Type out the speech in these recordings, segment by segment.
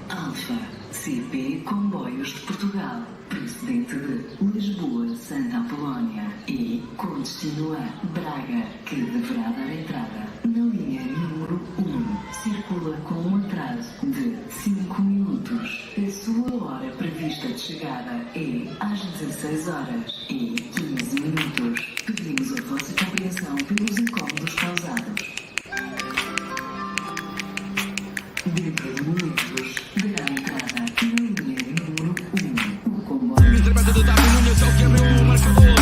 Alfa, CP Comboios de Portugal, procedente de Lisboa, Santa Apolónia e com destino a Braga, que deverá dar entrada na linha número 1. Circula com um atraso de 5 minutos. A sua hora prevista de chegada é às 16 horas e 15 minutos. Pedimos a vossa compreensão pelos incômodos causados. Dentro de minutos, dará entrada na linha número 1. O comboio. Entrevista de Davi Nunes ao que abriu o marcador.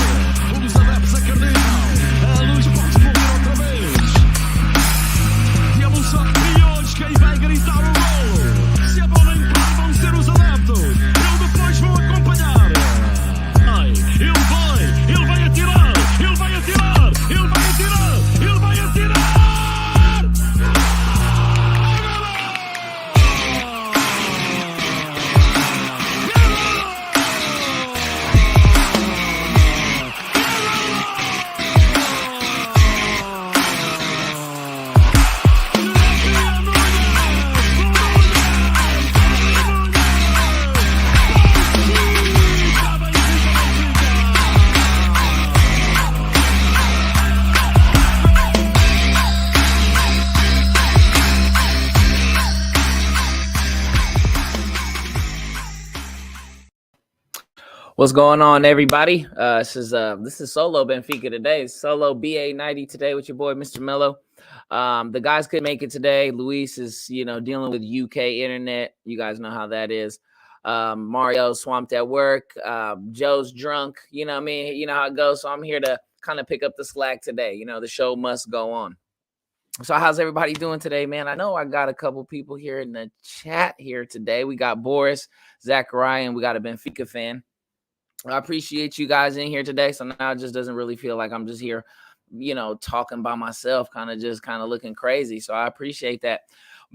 Os adeptos acreditam. A luz pode voltar outra vez. E a emoção e hoje quem vai gritar o gol? Se a bola entrar vão ser os adeptos. Eu depois vou acompanhar. Ai, ele vai atirar. Ele vai atirar. Ele vai atirar. Ele vai atirar. What's going on, everybody? This is solo Benfica today. Solo BA90 today with your boy, Mr. Mello. The guys couldn't make it today. Luis is, dealing with UK internet. You guys know how that is. Mario swamped at work. Joe's drunk. You know what I mean? You know how it goes. So I'm here to kind of pick up the slack today. The show must go on. So how's everybody doing today, man? I know I got a couple people here in the chat here today. We got Boris, Zachariah, and we got a Benfica fan. I appreciate you guys in here today. So now it just doesn't really feel like I'm just here, talking by myself, kind of looking crazy. So I appreciate that.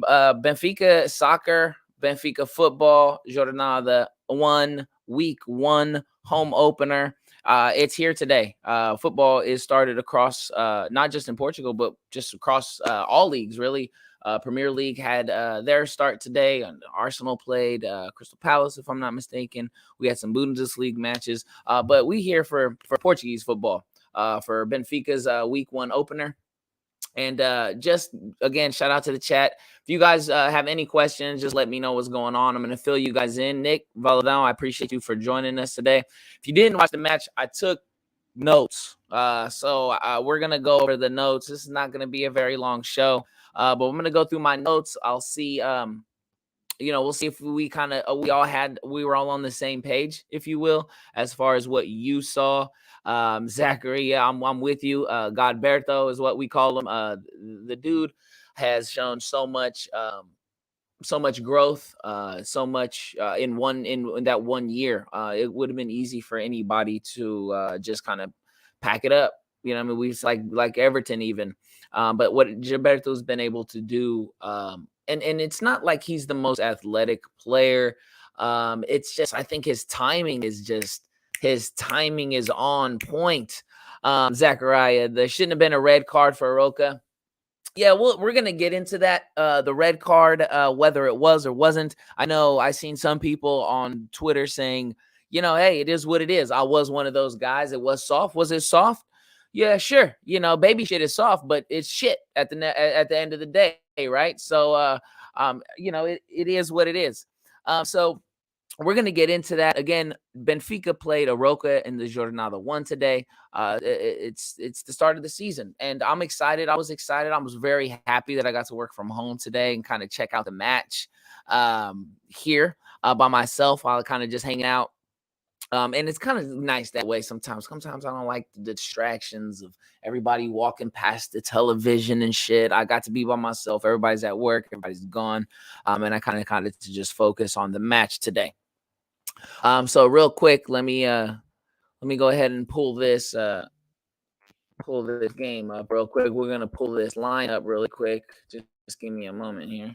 Benfica soccer, Benfica football, Jornada 1, week 1, home opener. It's here today. Football is started across, not just in Portugal, but just across all leagues, really. Premier League had their start today. Arsenal played Crystal Palace, if I'm not mistaken. We had some Bundesliga matches. But we here for Portuguese football, for Benfica's week 1 opener. And just, again, shout out to the chat. If you guys have any questions, just let me know what's going on. I'm going to fill you guys in. Nick Valadão, I appreciate you for joining us today. If you didn't watch the match, I took notes. So we're going to go over the notes. This is not going to be a very long show. But I'm going to go through my notes. I'll see, we'll see if we were all on the same page, if you will, as far as what you saw. Zachary, yeah, I'm with you. Godberto is what we call him. The dude has shown so much growth, so much in that 1 year. It would have been easy for anybody to just kind of pack it up. We like Everton even. But what Gilberto's been able to do, and it's not like he's the most athletic player. It's just, I think his timing is on point. Zachariah, there shouldn't have been a red card for Arouca. Yeah, we're going to get into that, the red card, whether it was or wasn't. I know I seen some people on Twitter saying, hey, it is what it is. I was one of those guys. It was soft. Was it soft? Yeah, sure. Baby shit is soft, but it's shit at the end of the day, right? So, it is what it is. So we're going to get into that. Again, Benfica played Arouca in the Jornada 1 today. It's the start of the season, and I'm excited. I was excited. I was very happy that I got to work from home today and kind of check out the match here by myself while kind of just hanging out. And it's kind of nice that way sometimes. Sometimes I don't like the distractions of everybody walking past the television and shit. I got to be by myself. Everybody's at work. Everybody's gone. And I kind of to just focus on the match today. So real quick, let me go ahead and pull this game up real quick. We're going to pull this line up really quick. Just give me a moment here.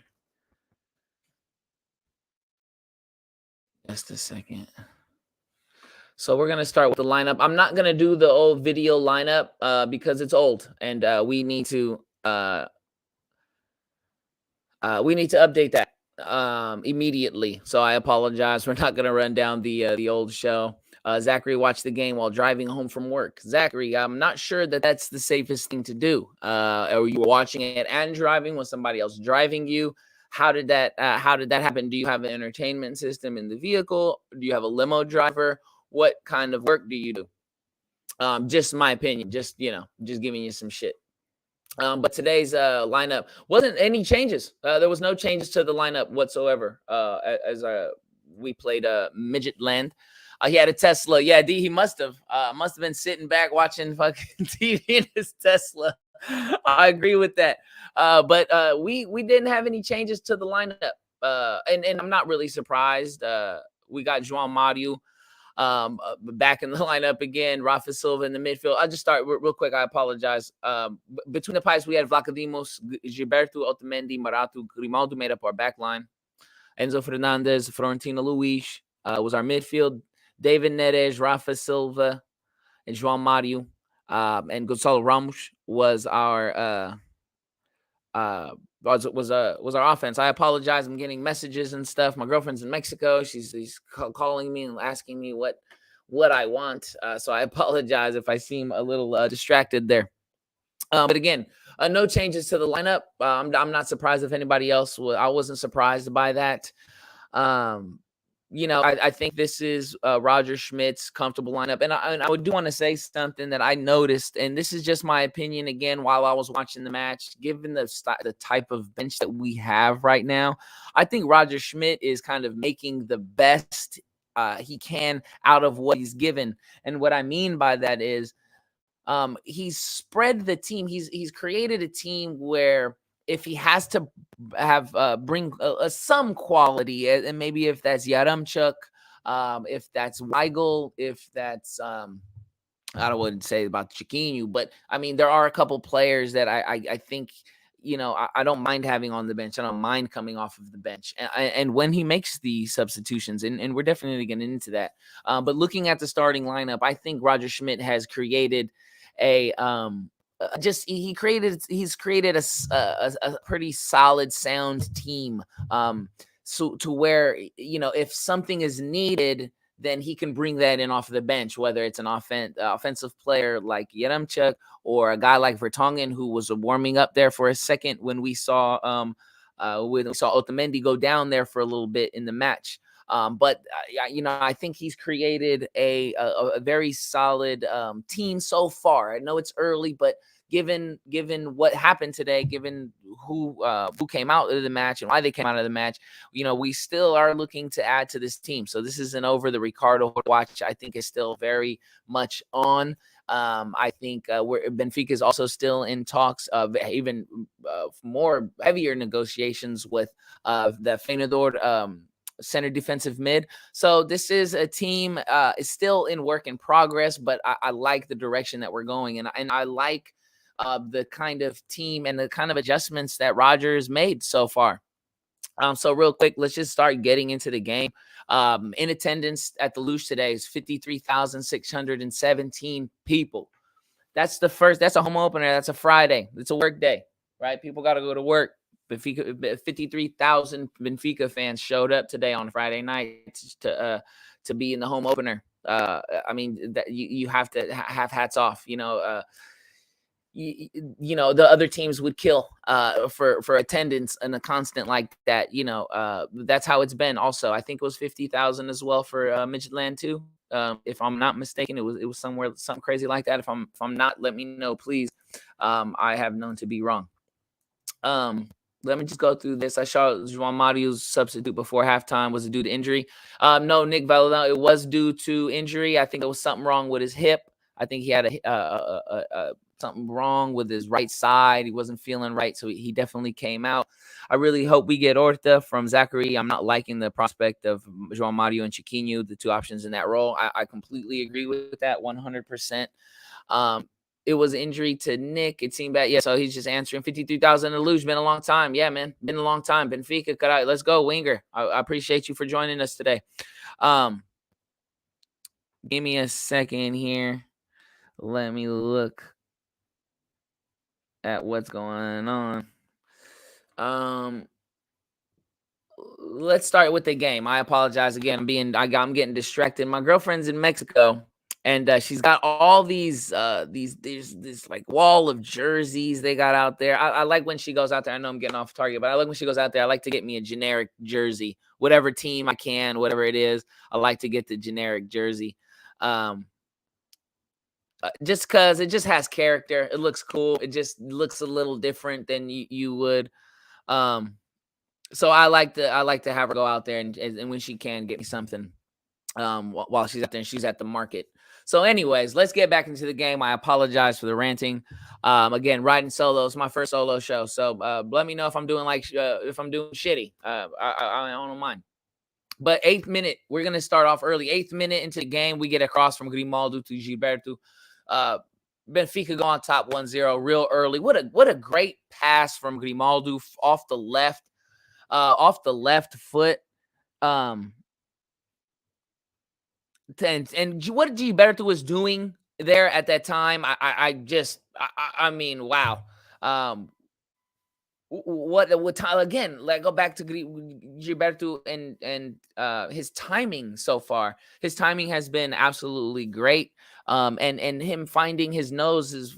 Just a second. So we're going to start with the lineup. I'm not going to do the old video lineup because it's old, and we need to update that. immediately. So I apologize. We're not going to run down the old show. Zachary watched the game while driving home from work. Zachary, I'm not sure that that's the safest thing to do. Are you watching it and driving? Was somebody else driving you? How did that happen? Do you have an entertainment system in the vehicle? Do you have a limo driver? What kind of work do you do? Just my opinion. Just just giving you some shit. But today's lineup wasn't any changes. There was no changes to the lineup whatsoever. As we played Midget Land. He had a Tesla. Yeah, D. He must have been sitting back watching fucking TV in his Tesla. I agree with that. But we didn't have any changes to the lineup. And I'm not really surprised. We got João Mario back in the lineup again. Rafa Silva in the midfield. I'll just start real quick. I apologize. Between the pipes, we had Vlacadimos, Gilberto, Otamendi, Marato, Grimaldo made up our back line. Enzo Fernandez, Florentino Luis was our midfield. David Neres, Rafa Silva, and João Mario, and Gonzalo Ramos was our was our offense. I apologize. I'm getting messages and stuff. My girlfriend's in Mexico. She's calling me and asking me what I want. So I apologize if I seem a little distracted there. But again, no changes to the lineup. I'm not surprised if anybody else. I wasn't surprised by that. I think this is Roger Schmidt's comfortable lineup. And I do want to say something that I noticed, and this is just my opinion again while I was watching the match. Given the type of bench that we have right now, I think Roger Schmidt is kind of making the best he can out of what he's given. And what I mean by that is he's spread the team. He's created a team where if he has to have bring some quality, and maybe if that's Yaramchuk, if that's Weigel, if that's I don't want to say about Chiquinho, but I mean there are a couple players that I think I don't mind having on the bench. I don't mind coming off of the bench, and when he makes the substitutions, and we're definitely getting into that. But looking at the starting lineup, I think Roger Schmidt has created a he's created a pretty solid sound team, so to where if something is needed, then he can bring that in off the bench, whether it's an offensive player like Yaramchuk or a guy like Vertonghen, who was warming up there for a second when we saw Otamendi go down there for a little bit in the match. But I think he's created a very solid team so far. I know it's early, but given what happened today, given who came out of the match and why they came out of the match, we still are looking to add to this team. So this isn't over. The Ricardo watch, I think, is still very much on. I think Benfica is also still in talks of even more heavier negotiations with the Feyenoord center defensive mid. So this is a team is still in work in progress, but I like the direction that we're going, and I like the kind of team and the kind of adjustments that Rodgers made so far. So real quick, let's just start getting into the game. In attendance at the Luge today is 53,617 people. That's a home opener. That's a Friday. It's a work day, right? People got to go to work. Benfica, 53,000 Benfica fans showed up today on Friday night to be in the home opener. I mean, that you have to have hats off. The other teams would kill for attendance and a constant like that. That's how it's been. Also, I think it was 50,000 as well for Midtjylland too. If I'm not mistaken, it was somewhere something crazy like that. If I'm not, let me know, please. I have known to be wrong. Let me just go through this. I saw João Mario's substitute before halftime was due to injury. No, Nick Valadão, it was due to injury. I think there was something wrong with his hip. I think he had something wrong with his right side. He wasn't feeling right, so he definitely came out. I really hope we get Horta from Zachary. I'm not liking the prospect of João Mario and Chiquinho, the two options in that role. I completely agree with that 100%. It was injury to Nick. It seemed bad. Yeah, so he's just answering 53,000 to lose. Been a long time. Yeah, man. Been a long time. Benfica, caray. Let's go, Winger. I appreciate you for joining us today. Give me a second here. Let me look at what's going on. let's start with the game. I apologize again. I'm getting distracted. My girlfriend's in Mexico, and she's got all these there's this like wall of jerseys they got out there. I like when she goes out there. I know I'm getting off target, but I like when she goes out there. I like to get me a generic jersey, whatever team I can, whatever it is. I like to get the generic jersey. Just because it just has character. It looks cool. It just looks a little different than you would. So I like to have her go out there and when she can get me something while she's out there and she's at the market. So anyways, let's get back into the game. I apologize for the ranting. Again, riding solo. It's my first solo show. So let me know if I'm doing if I'm doing shitty. I don't mind. But 8th minute, we're going to start off early. 8th minute into the game, we get a cross from Grimaldo to Gilberto. Benfica go on top 1-0 real early. What a great pass from Grimaldo off the left foot. And what Gilberto was doing there at that time, I mean, wow. What time again? Like go back to Gilberto and his timing so far. His timing has been absolutely great. And him finding his nose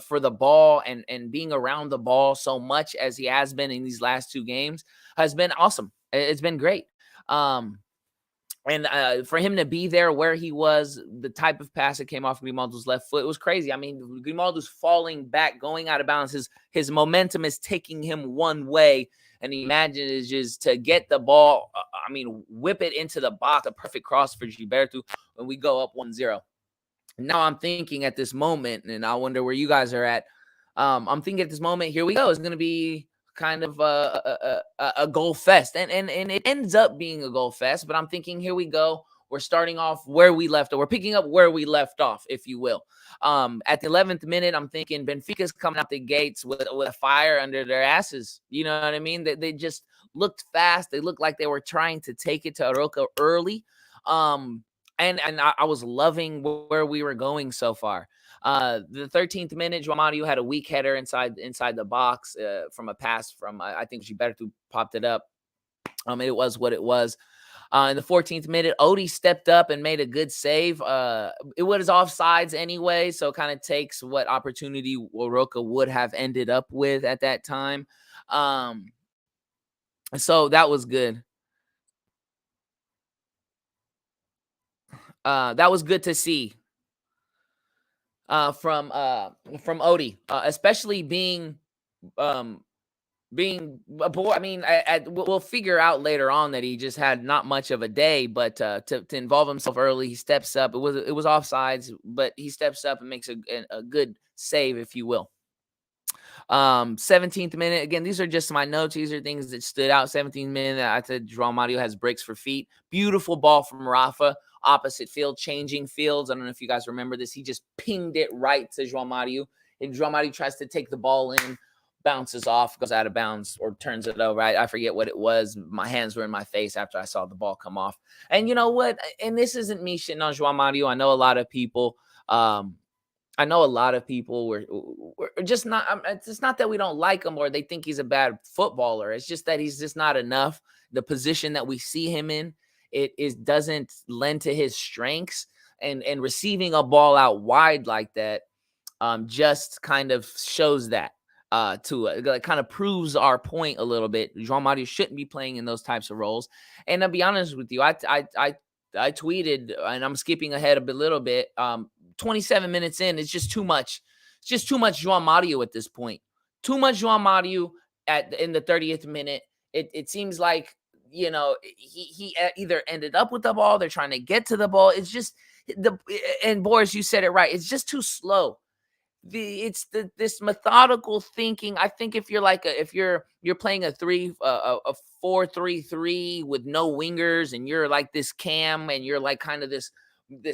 for the ball and being around the ball so much as he has been in these last 2 games has been awesome. It's been great. And for him to be there where he was, the type of pass that came off Grimaldo's left foot, it was crazy. I mean, Grimaldo's falling back, going out of bounds. His momentum is taking him one way. And imagine is just to get the ball, whip it into the box, a perfect cross for Gilberto when we go up 1-0. Now I'm thinking at this moment, and I wonder where you guys are at. I'm thinking at this moment, here we go. It's going to be kind of a goal fest, and it ends up being a goal fest. But I'm thinking, here we go. We're starting off where we left, or we're picking up where we left off, if you will. At the 11th minute, I'm thinking Benfica's coming out the gates with a fire under their asses. You know what I mean? They just looked fast. They looked like they were trying to take it to Arouca early. And I was loving where we were going so far. The 13th minute, João Mario had a weak header inside the box from a pass from, I think Gilberto popped it up. It was what it was. In the 14th minute, Odie stepped up and made a good save. It was offsides anyway, so it kind of takes what opportunity Arouca would have ended up with at that time. So that was good. That was good to see. From Odie, especially being aboard. I mean, we'll figure out later on that he just had not much of a day, but to involve himself early, he steps up. It was offsides, but he steps up and makes a good save, if you will. 17th minute. Again, these are just my notes. These are things that stood out. 17th minute. I said João Mario has breaks for feet. Beautiful ball from Rafa. Opposite field, changing fields. I don't know if you guys remember this. He just pinged it right to João Mario. And João Mario tries to take the ball in, bounces off, goes out of bounds, or turns it over. I forget what it was. My hands were in my face after I saw the ball come off. And you know what? And this isn't me shitting on João Mario. I know a lot of people were just not. It's not that we don't like him or they think he's a bad footballer. It's just that he's just not enough. The position that we see him in, it doesn't lend to his strengths. And receiving a ball out wide like that just kind of shows that kind of proves our point a little bit. João Mario shouldn't be playing in those types of roles. And to be honest with you, I tweeted, and I'm skipping ahead a little bit. 27 minutes in, it's just too much. It's just too much João Mario at this point. Too much João Mario in the 30th minute. It seems like, you know, he either ended up with the ball, they're trying to get to the ball. It's just and Boris, you said it right. It's just too slow. This methodical thinking. I think if you're playing a 4-3-3 with no wingers, and you're like this cam, and you're like kind of this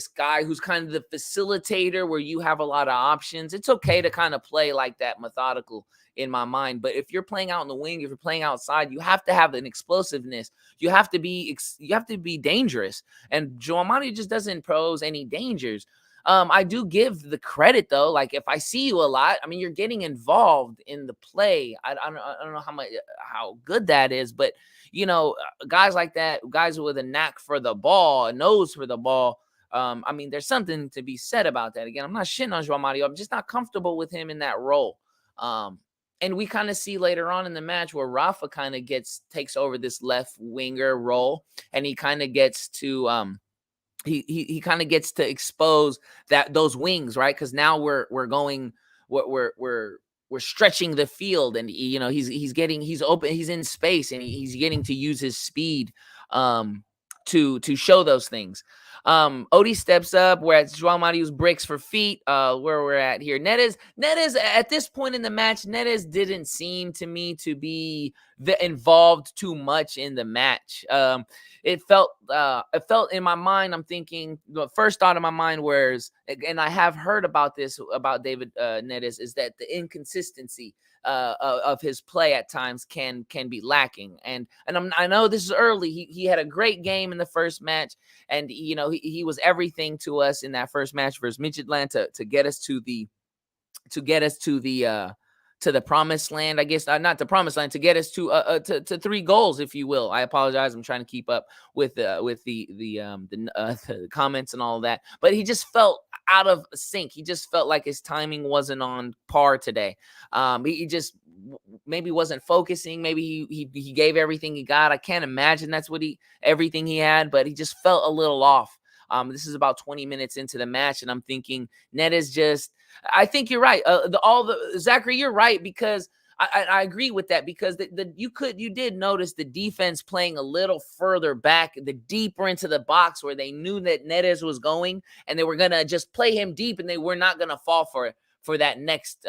guy who's kind of the facilitator where you have a lot of options, it's okay to kind of play like that, methodical in my mind. But if you're playing out in the wing, if you're playing outside, you have to have an explosiveness. You have to be dangerous. And João Mario just doesn't pose any dangers. I do give the credit though. Like if I see you a lot, I mean, you're getting involved in the play. I don't know how good that is, but guys like that, guys with a knack for the ball, a nose for the ball. I mean, there's something to be said about that. Again, I'm not shitting on João Mario. I'm just not comfortable with him in that role. And we kind of see later on in the match where Rafa kind of takes over this left winger role, and he kind of gets to he kind of gets to expose those wings, right? Because now we're stretching the field, and he's open, he's in space, and he's getting to use his speed to show those things. Odie steps up, whereas João Mario's bricks for feet. Where we're at here, Neres at this point in the match, Neres didn't seem to me to be involved too much in the match. It felt in my mind, I'm thinking, the first thought in my mind was, and I have heard about this about David Neres, is that the inconsistency of his play at times can be lacking. And I know this is early. He had a great game in the first match, and he was everything to us in that first match versus Midtjylland to get us to the promised land, I guess, not the promised land, to get us to 3 goals, if you will. I apologize. I'm trying to keep up with the comments and all of that. But he just felt out of sync. He just felt like his timing wasn't on par today. He just maybe wasn't focusing. Maybe he gave everything he got. I can't imagine that's everything he had, but he just felt a little off. This is about 20 minutes into the match, and I'm thinking I think you're right. Zachary, you're right, because I agree with that, because you did notice the defense playing a little further back, the deeper into the box, where they knew that Neres was going, and they were gonna just play him deep, and they were not gonna fall for that next.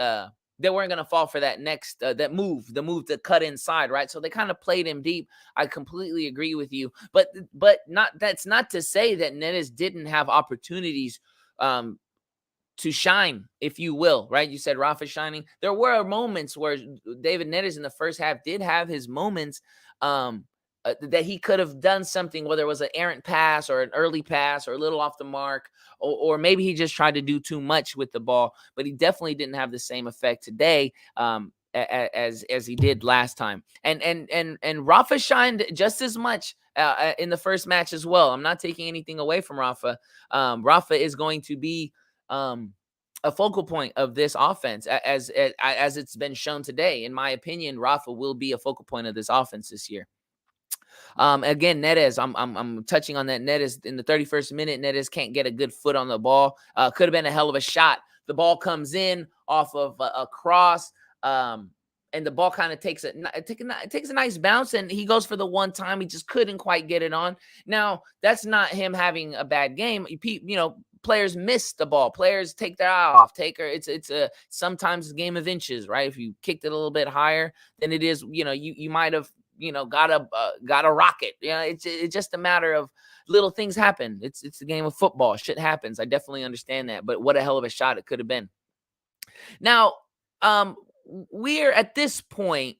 They weren't gonna fall for that next the move to cut inside, right? So they kind of played him deep. I completely agree with you, but that's not to say that Neres didn't have opportunities to shine, if you will, right? You said Rafa shining. There were moments where David Neres in the first half did have his moments that he could have done something, whether it was an errant pass or an early pass or a little off the mark, or maybe he just tried to do too much with the ball, but he definitely didn't have the same effect today as he did last time. And Rafa shined just as much in the first match as well. I'm not taking anything away from Rafa. Rafa is going to be a focal point of this offense, as it's been shown today. In my opinion, Rafa will be a focal point of this offense this year. Again, Neres, I'm touching on that. Neres in the 31st minute, Neres can't get a good foot on the ball. Could have been a hell of a shot. The ball comes in off of a cross, and the ball kind of takes a nice bounce, and he goes for the one time. He just couldn't quite get it on. Now, that's not him having a bad game. Players miss the ball. Players take their eye off. It's sometimes a game of inches, right? If you kicked it a little bit higher than it is, you might have, got a rocket. It's just a matter of little things happen. It's a game of football. Shit happens. I definitely understand that. But what a hell of a shot it could have been. Now, we're at this point,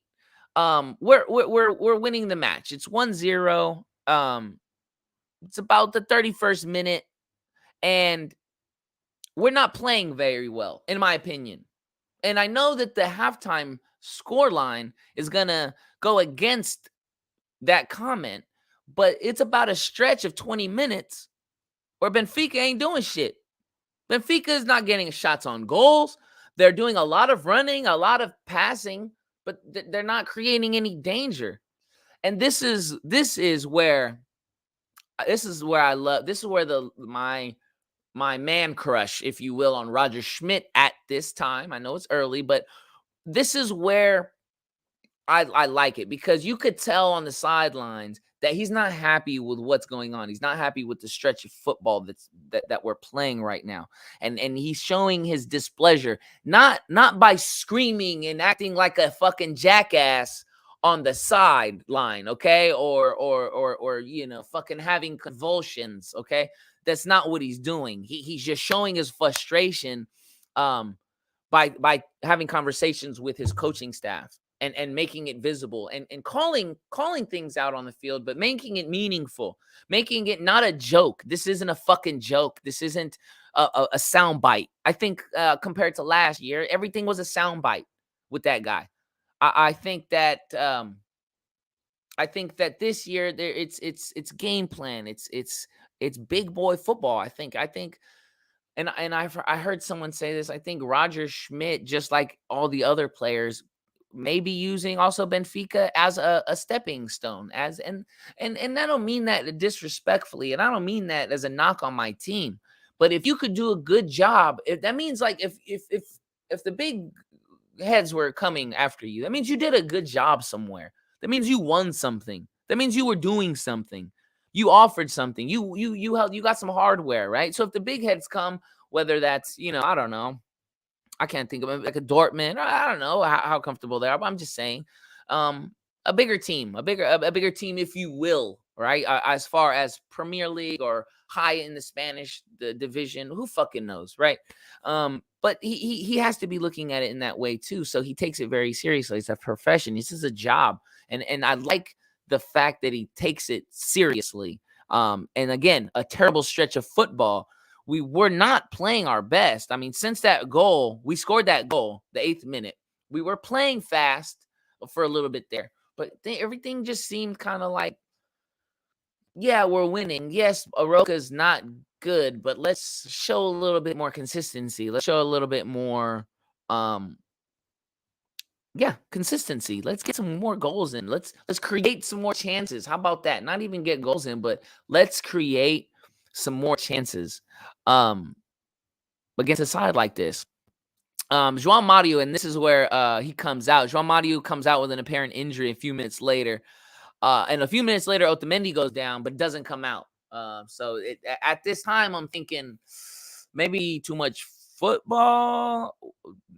we're winning the match. It's 1-0. It's about the 31st minute. And we're not playing very well, in my opinion. And I know that the halftime scoreline is going to go against that comment, but it's about a stretch of 20 minutes where Benfica ain't doing shit. Benfica is not getting shots on goals. They're doing a lot of running, a lot of passing, but they're not creating any danger. And this is where my man crush, if you will, on Roger Schmidt at this time. I know it's early, but this is where I like it, because you could tell on the sidelines that he's not happy with what's going on. He's not happy with the stretch of football that we're playing right now. And he's showing his displeasure, not by screaming and acting like a fucking jackass on the sideline, okay? Or fucking having convulsions, okay? That's not what he's doing. He's just showing his frustration by having conversations with his coaching staff. and making it visible and calling things out on the field, but making it meaningful, making it not a joke. This isn't a fucking joke. This isn't a sound bite. I think compared to last year, everything was a sound bite with that guy. I think that this year it's game plan. It's big boy football. I think and I heard someone say this. I think Roger Schmidt, just like all the other players, maybe using also Benfica as a stepping stone. And I don't mean that disrespectfully, and I don't mean that as a knock on my team. But if you could do a good job, if that means like if the big heads were coming after you, that means you did a good job somewhere. That means you won something. That means you were doing something. You offered something. You helped. You got some hardware, right? So if the big heads come, whether that's I don't know, I can't think of it, like a Dortmund. I don't know how comfortable they are, but I'm just saying, a bigger team, a bigger team, if you will, right? As far as Premier League or high in the Spanish division, who fucking knows, right? But he has to be looking at it in that way too. So he takes it very seriously. It's a profession. This is a job, and I like the fact that he takes it seriously. And again, a terrible stretch of football. We were not playing our best. I mean, since that goal, we scored that goal, the 8th minute. We were playing fast for a little bit there, but everything just seemed kind of like, yeah, we're winning. Yes, Arouca's not good, but let's show a little bit more consistency. Let's show a little bit more consistency. Let's get some more goals in. Let's create some more chances. How about that? Not even get goals in, but let's create some more chances against a side like this. João Mario, and this is where he comes out. João Mario comes out with an apparent injury a few minutes later. And a few minutes later, Otamendi goes down, but doesn't come out. So at this time, I'm thinking maybe too much football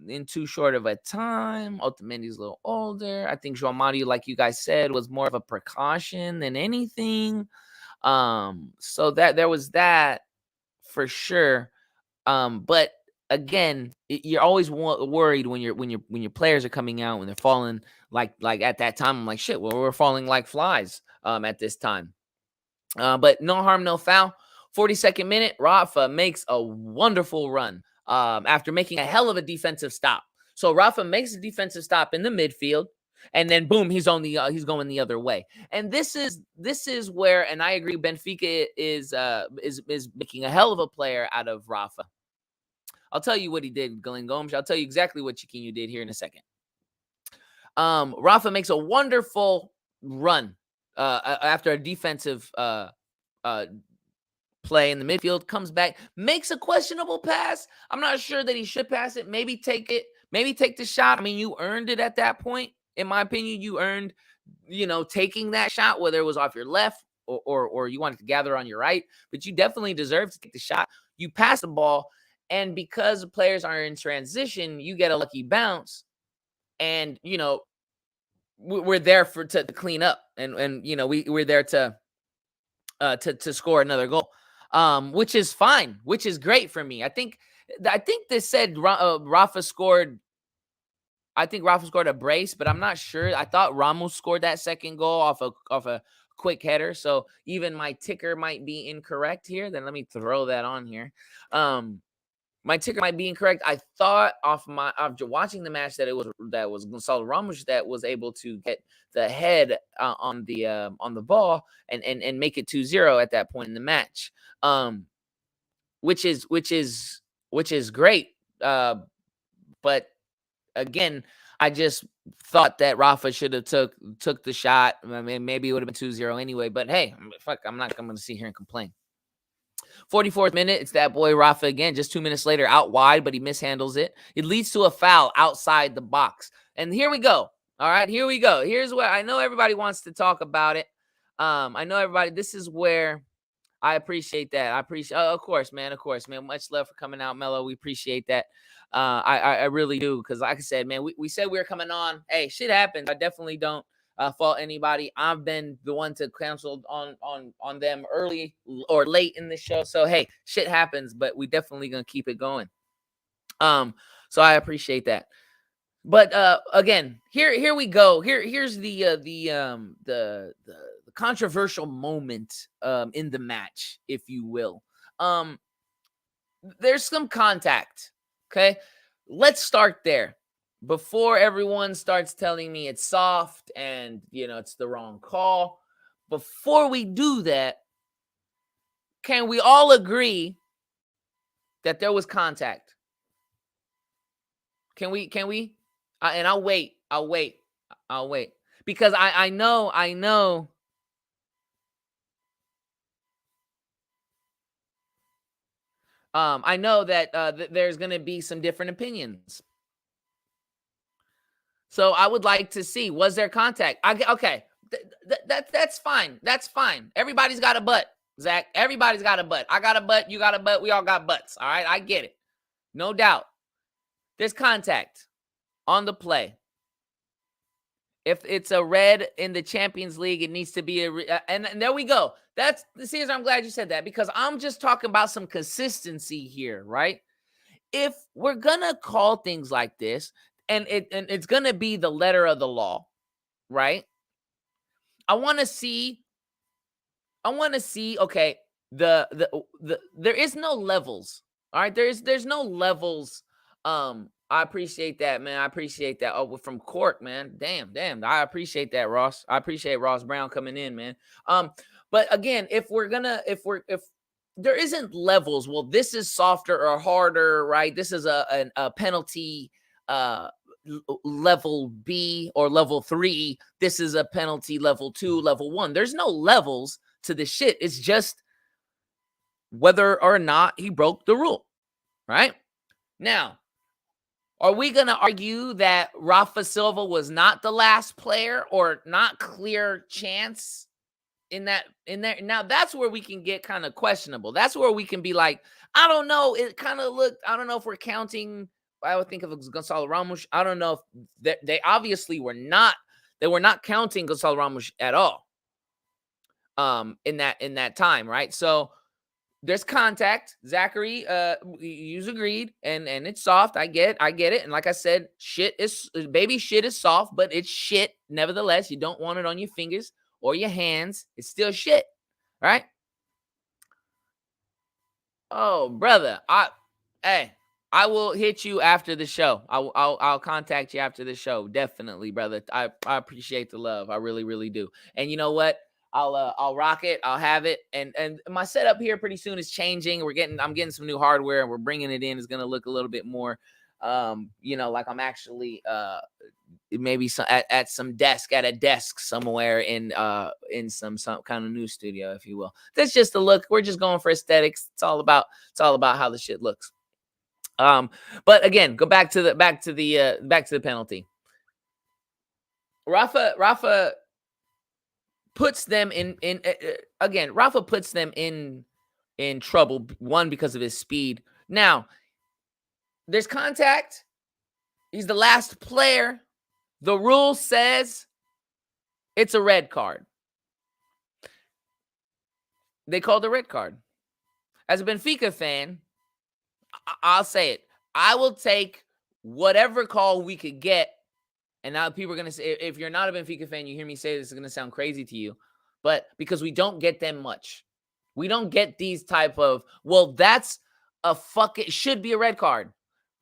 in too short of a time. Otamendi's a little older. I think João Mario, like you guys said, was more of a precaution than anything. So that there was that for sure. But again, you're always worried when your players are coming out, when they're falling like at that time. I'm like, shit, well, we're falling like flies at this time. But no harm, no foul. 42nd minute, Rafa makes a wonderful run after making a hell of a defensive stop. So Rafa makes a defensive stop in the midfield, and then boom, he's going the other way. And this is where, and I agree, Benfica is making a hell of a player out of Rafa. I'll tell you what he did, Glenn Gomes. I'll tell you exactly what Chiquinho did here in a second. Rafa makes a wonderful run after a defensive play in the midfield, comes back, makes a questionable pass. I'm not sure that he should pass it. Maybe take it. Maybe take the shot. I mean, you earned it at that point. In my opinion, you earned, taking that shot, whether it was off your left or you wanted to gather on your right. But you definitely deserve to take the shot. You pass the ball. And because the players are in transition, you get a lucky bounce, and we're there to clean up, and we're there to score another goal, which is fine, which is great for me. I think they said Rafa scored. I think Rafa scored a brace, but I'm not sure. I thought Ramos scored that second goal off a quick header, so even my ticker might be incorrect here. Then let me throw that on here. My ticker might be incorrect. I thought after watching the match that was Gonzalo Ramos that was able to get the head on the ball and make it 2-0 at that point in the match, which is great. But again, I just thought that Rafa should have took the shot. I mean, maybe it would have been 2-0 anyway. But hey, fuck, I'm going to sit here and complain. 44th minute, it's that boy Rafa again, just 2 minutes later, out wide, but he mishandles it. It leads to a foul outside the box. And here we go. All right, here we go. Here's where I know everybody wants to talk about it. I know everybody, this is where I appreciate that. Of course, man. Much love for coming out, Mello. We appreciate that. I really do, because like I said, man, we said we were coming on. Hey, shit happens. I definitely don't fault anybody. I've been the one to cancel on them early or late in the show. So hey, shit happens, but we definitely gonna keep it going. So I appreciate that. But again, here we go. Here's the controversial moment in the match, if you will. There's some contact. Okay, let's start there before everyone starts telling me it's soft and it's the wrong call. Before we do that, can we all agree that there was contact? Can we? And I'll wait. Because I know. I know that there's going to be some different opinions. So I would like to see, was there contact? Okay, that's fine. That's fine. Everybody's got a butt, Zach. Everybody's got a butt. I got a butt. You got a butt. We all got butts. All right, I get it. No doubt. There's contact on the play. If it's a red in the Champions League, it needs to be and there we go. Caesar, I'm glad you said that, because I'm just talking about some consistency here, right? If we're gonna call things like this, and it's gonna be the letter of the law, right? I want to see. Okay, there is no levels. All right, there's no levels. I appreciate that, man. I appreciate that. Oh, from Cork, man. Damn. I appreciate that, Ross. I appreciate Ross Brown coming in, man. But again, if there isn't levels, well, this is softer or harder, right? This is a penalty level B or level 3. This is a penalty level 2, level 1. There's no levels to the shit. It's just whether or not he broke the rule, right? Now, are we going to argue that Rafa Silva was not the last player or not clear chance in there? Now, that's where we can get kind of questionable. That's where we can be like, I don't know. It kind of looked, I don't know if we're counting. I would think of Gonzalo Ramos. I don't know if they obviously were not. They were not counting Gonzalo Ramos at all in that time, right? So there's contact. Zachary, you agreed, and it's soft. I get it. And like I said, baby shit is soft, but it's shit nevertheless. You don't want it on your fingers or your hands. It's still shit, right? Oh, brother, I will hit you after the show. I'll contact you after the show, definitely, brother. I appreciate the love. I really, really do. And you know what? I'll rock it. I'll have it. And my setup here pretty soon is changing. I'm getting some new hardware, and we're bringing it in. It's going to look a little bit more, like I'm actually maybe at a desk somewhere in some kind of new studio, if you will. That's just the look. We're just going for aesthetics. It's all about how the shit looks. But again, go back to the penalty. Rafa puts them Rafa puts them in trouble, one, because of his speed. Now, there's contact. He's the last player. The rule says it's a red card. They called a red card. As a Benfica fan, I'll say it. I will take whatever call we could get. And now people are going to say, if you're not a Benfica fan, you hear me say this is going to sound crazy to you. But because we don't get them much. We don't get these type of, well, that's it should be a red card,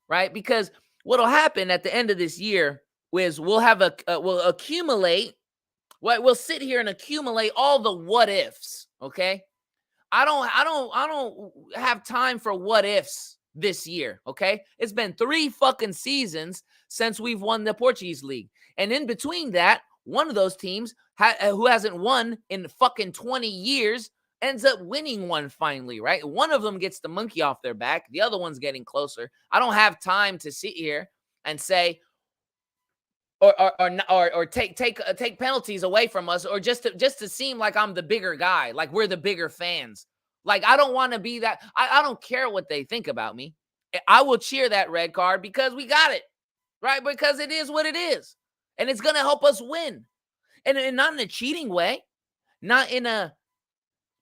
right? Because what'll happen at the end of this year is we'll accumulate, we'll sit here and accumulate all the what ifs, okay? I don't have time for what ifs this year, okay? It's been 3 fucking seasons since we've won the Portuguese league. And in between that, one of those teams who hasn't won in fucking 20 years ends up winning one finally, right? One of them gets the monkey off their back. The other one's getting closer. I don't have time to sit here and say, or take penalties away from us, or just to seem like I'm the bigger guy, like we're the bigger fans. Like, I don't want to be that. I don't care what they think about me. I will cheer that red card because we got it, right? Because it is what it is, and it's gonna help us win, and not in a cheating way, not in a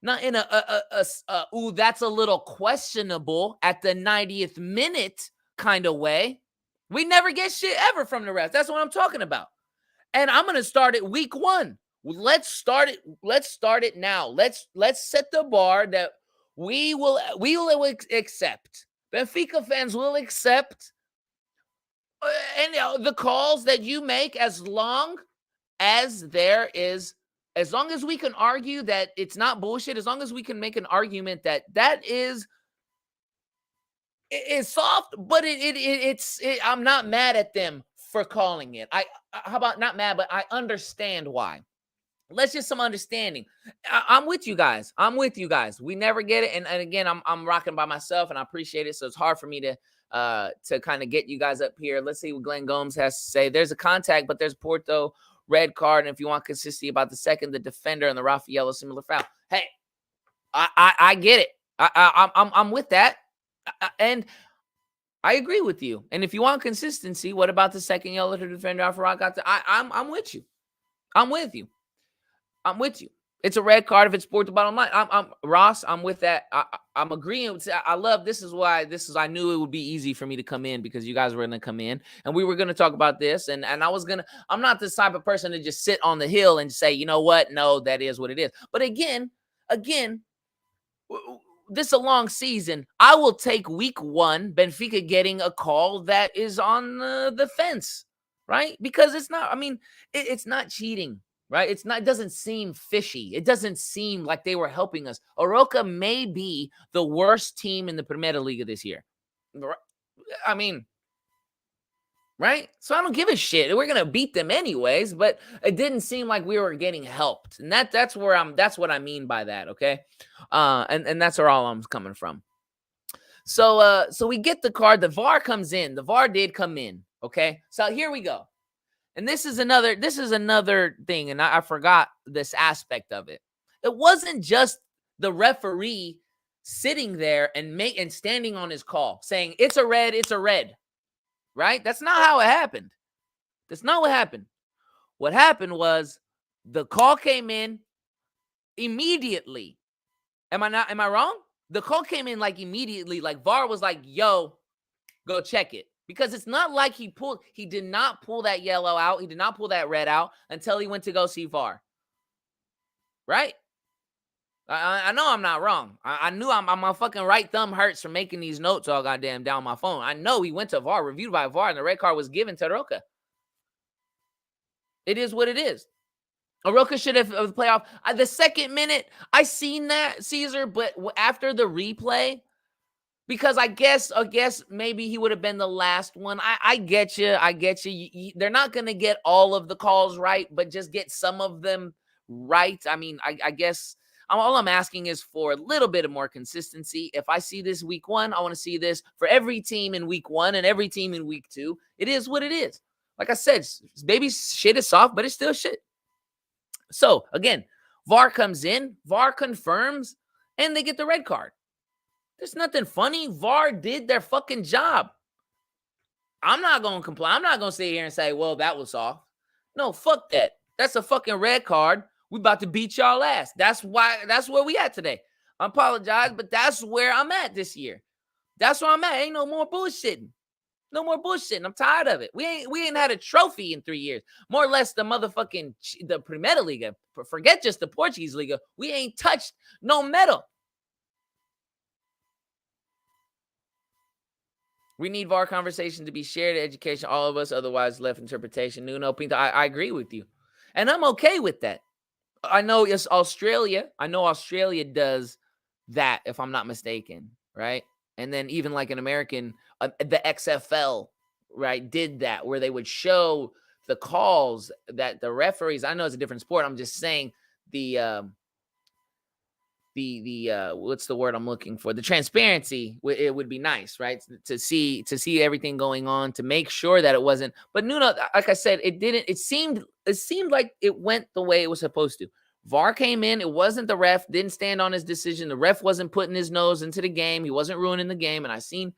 that's a little questionable at the 90th minute kind of way. We never get shit ever from the refs. That's what I'm talking about. And I'm going to start at week 1. Let's start it. Let's start it now. Let's set the bar that we will accept. Benfica fans will accept and the calls that you make as long as we can argue that it's not bullshit, as long as we can make an argument that is soft, but I'm not mad at them for calling it. How about not mad, but I understand why. Let's just some understanding. I'm with you guys. We never get it. And again, I'm rocking by myself and I appreciate it. So it's hard for me to kind of get you guys up here. Let's see what Glenn Gomes has to say. There's a contact, but there's Porto red card. And if you want consistency about the second, the defender and the Rafael similar foul. Hey, I get it. I'm with that. And I agree with you. And if you want consistency, what about the second yellow to defender Arouca? I'm with you. I'm with you. It's a red card if it's sport the bottom line. I'm Ross. I'm with that. I'm agreeing. I love this. I knew it would be easy for me to come in because you guys were going to come in and we were going to talk about this. And I'm not this type of person to just sit on the hill and say, you know what? No, that is what it is. But again, this is a long season. I will take week 1, Benfica getting a call that is on the fence, right? Because it's not, it's not cheating, right? It doesn't seem fishy. It doesn't seem like they were helping us. Arouca may be the worst team in the Primeira Liga this year. Right? So I don't give a shit. We're going to beat them anyways, but it didn't seem like we were getting helped. And that's what I mean by that, okay? And that's where all I'm coming from. So we get the card. The VAR comes in. The VAR did come in, okay? So here we go. And this is another thing, and I forgot this aspect of it. It wasn't just the referee sitting there and standing on his call saying, it's a red. Right? That's not how it happened. That's not what happened. What happened was the call came in immediately. Am I wrong? The call came in like immediately. Like VAR was like, yo, go check it. Because it's not like he did not pull that yellow out. He did not pull that red out until he went to go see VAR. Right? I know I'm not wrong. I knew my fucking right thumb hurts from making these notes all goddamn down my phone. I know he went to VAR, reviewed by VAR, and the red card was given to Arouca. It is what it is. Arouca should have the playoff. The second minute, I seen that, Caesar, but after the replay, because I guess maybe he would have been the last one. I get you. They're not going to get all of the calls right, but just get some of them right. I guess all I'm asking is for a little bit of more consistency. If I see this week 1, I want to see this for every team in week 1 and every team in week 2. It is what it is. Like I said, baby shit is soft, but it's still shit. So again, VAR comes in, VAR confirms, and they get the red card. There's nothing funny. VAR did their fucking job. I'm not going to complain. I'm not going to sit here and say, well, that was soft. No, fuck that. That's a fucking red card. We about to beat y'all ass. That's where we at today. I apologize, but that's where I'm at this year. That's where I'm at. Ain't no more bullshitting. No more bullshitting. I'm tired of it. We ain't had a trophy in 3 years. More or less the motherfucking the Primeira Liga. Forget just the Portuguese Liga. We ain't touched no medal. We need VAR conversation to be shared education, all of us, otherwise left interpretation. Nuno Pinto, I agree with you. And I'm okay with that. I know it's Australia. I know Australia does that, if I'm not mistaken, right? And then even like an American, the XFL, right, did that, where they would show the calls that the referees, I know it's a different sport. I'm just saying the what's the word I'm looking for? The transparency, it would be nice, right? To see everything going on, to make sure that it wasn't. But Nuno, like I said, it didn't. It seemed like it went the way it was supposed to. VAR came in. It wasn't the ref. Didn't stand on his decision. The ref wasn't putting his nose into the game. He wasn't ruining the game. And I seen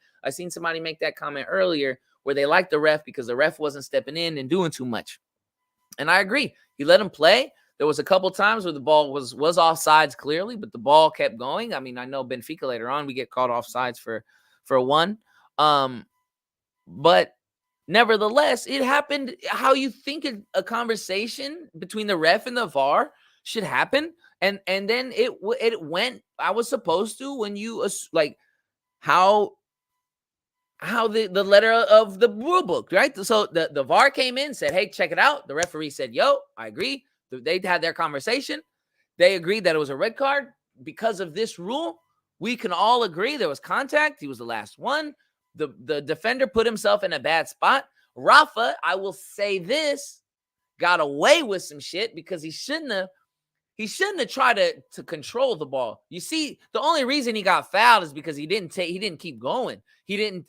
somebody make that comment earlier where they liked the ref because the ref wasn't stepping in and doing too much. And I agree. He let him play. There was a couple times where the ball was offsides clearly, but the ball kept going. I mean, I know Benfica later on, we get caught offsides for one. But nevertheless, it happened how you think a conversation between the ref and the VAR should happen. And then it went, I was supposed to, when you like how the letter of the rule book, right? So the VAR came in, said, hey, check it out. The referee said, yo, I agree. They had their conversation. They agreed that it was a red card. Because of this rule, we can all agree there was contact. He was the last one. The defender put himself in a bad spot. Rafa, I will say this, got away with some shit because he shouldn't have tried to control the ball. You see, the only reason he got fouled is because he didn't keep going. He didn't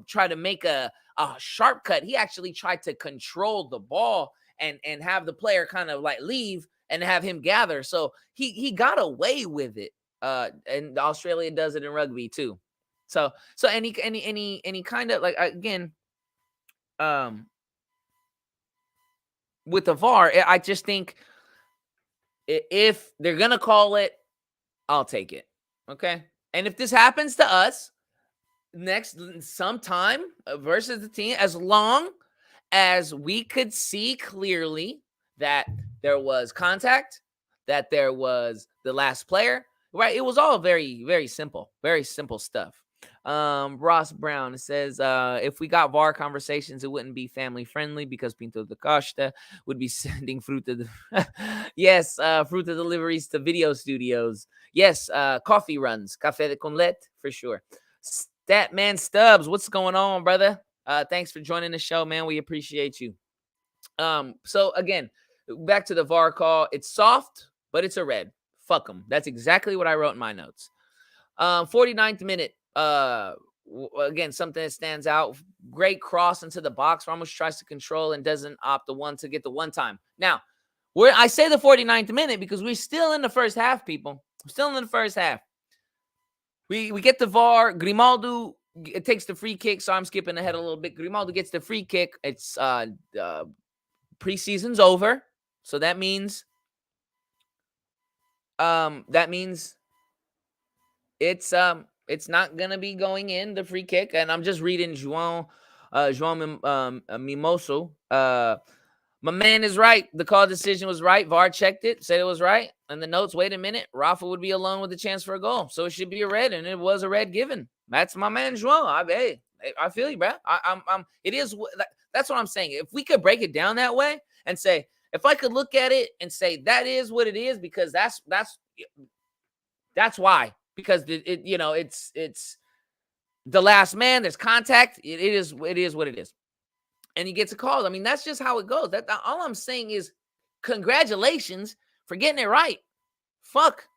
try to make a sharp cut. He actually tried to control the ball and have the player kind of like leave and have him gather. So he got away with it. And Australia does it in rugby too. So any kind of like, again, with the VAR, I just think if they're going to call it, I'll take it. Okay. And if this happens to us next sometime versus the team, as long as we could see clearly that there was contact, that there was the last player, right? It was all very, very simple stuff. Ross Brown says, if we got VAR conversations, it wouldn't be family friendly because Pinto da Costa would be sending Fruta deliveries to video studios. Yes, coffee runs, café con leche for sure. Statman Stubbs, what's going on, brother? Thanks for joining the show, man. We appreciate you. So again, back to the VAR call. It's soft, but it's a red. Fuck them. That's exactly what I wrote in my notes. 49th minute. Again, something that stands out. Great cross into the box. Ramos tries to control and doesn't opt to get the one time. Now, I say the 49th minute because we're still in the first half, people. We're still in the first half. We get the VAR. Grimaldo, it takes the free kick, so I'm skipping ahead a little bit. Grimaldo gets the free kick. It's preseason's over, so that means it's not gonna be going in, the free kick. And I'm just reading João Mimoso. My man is right. The call decision was right. VAR checked it, said it was right. And the notes, wait a minute, Rafa would be alone with the chance for a goal. So it should be a red, and it was a red given. That's my man, João. I feel you, bro. It is. That's what I'm saying. If we could break it down that way and say, if I could look at it and say that is what it is, because that's why. Because it's the last man. There's contact. It is what it is. And he gets a call. I mean, that's just how it goes. That all I'm saying is congratulations for getting it right. Fuck.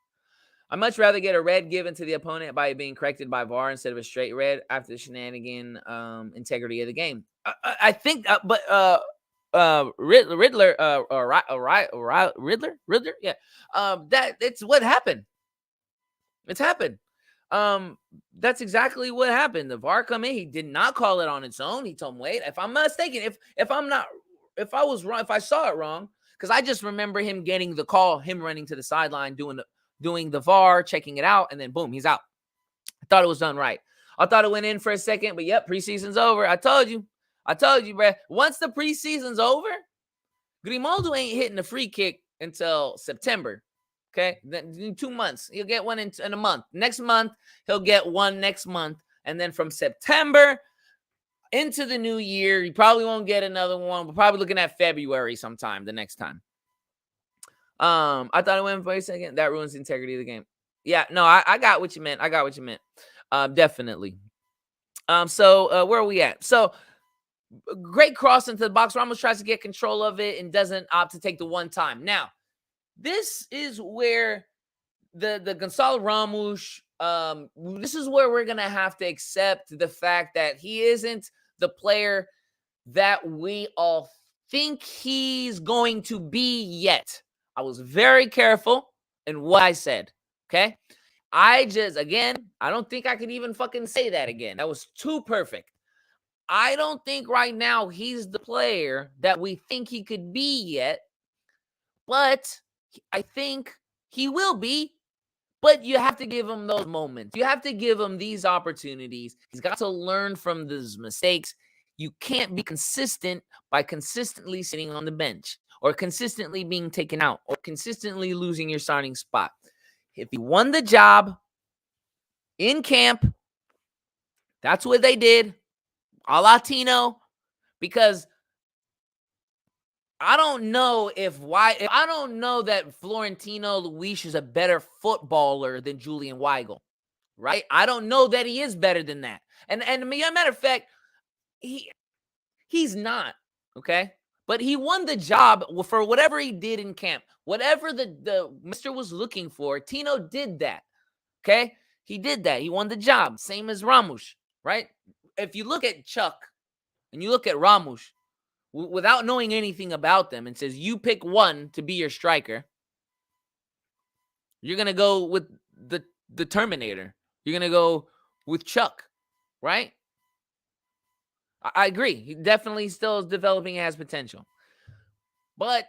I'd much rather get a red given to the opponent by being corrected by VAR instead of a straight red after the shenanigan integrity of the game. I think, but Riddler, yeah. That it's what happened. It's happened. That's exactly what happened. The VAR come in. He did not call it on its own. He told him, wait, if I'm mistaken, if I was wrong, if I saw it wrong, because I just remember him getting the call, him running to the sideline, doing the VAR, checking it out, and then boom, he's out. I thought it was done right. I thought it went in for a second, but yep, preseason's over. I told you, bro. Once the preseason's over, Grimaldo ain't hitting the free kick until September. Okay, then in 2 months, he'll get one in a month. Next month, he'll get one next month. And then from September into the new year, he probably won't get another one. We're probably looking at February sometime the next time. I thought it went for a second. That ruins the integrity of the game. Yeah, no, I got what you meant. Definitely. So where are we at? So great cross into the box. Ramos tries to get control of it and doesn't opt to take the one time. Now, this is where the Gonzalo Ramos, this is where we're going to have to accept the fact that he isn't the player that we all think he's going to be yet. I was very careful in what I said, okay? I don't think I could even fucking say that again. That was too perfect. I don't think right now he's the player that we think he could be yet, but I think he will be, but you have to give him those moments. You have to give him these opportunities. He's got to learn from these mistakes. You can't be consistent by consistently sitting on the bench or consistently being taken out or consistently losing your starting spot. If you won the job in camp, that's what they did. A la Tino, because I don't know I don't know that Florentino Luis is a better footballer than Julian Weigl, right? I don't know that he is better than that. And as a matter of fact, he's not, okay? But he won the job for whatever he did in camp. Whatever the Mr. was looking for, Tino did that, okay? He did that. He won the job, same as Ramos, right? If you look at Chuck and you look at Ramos, without knowing anything about them, and says you pick one to be your striker, you're going to go with the Terminator. You're going to go with Chuck, right? I agree. He definitely still is developing, has potential. But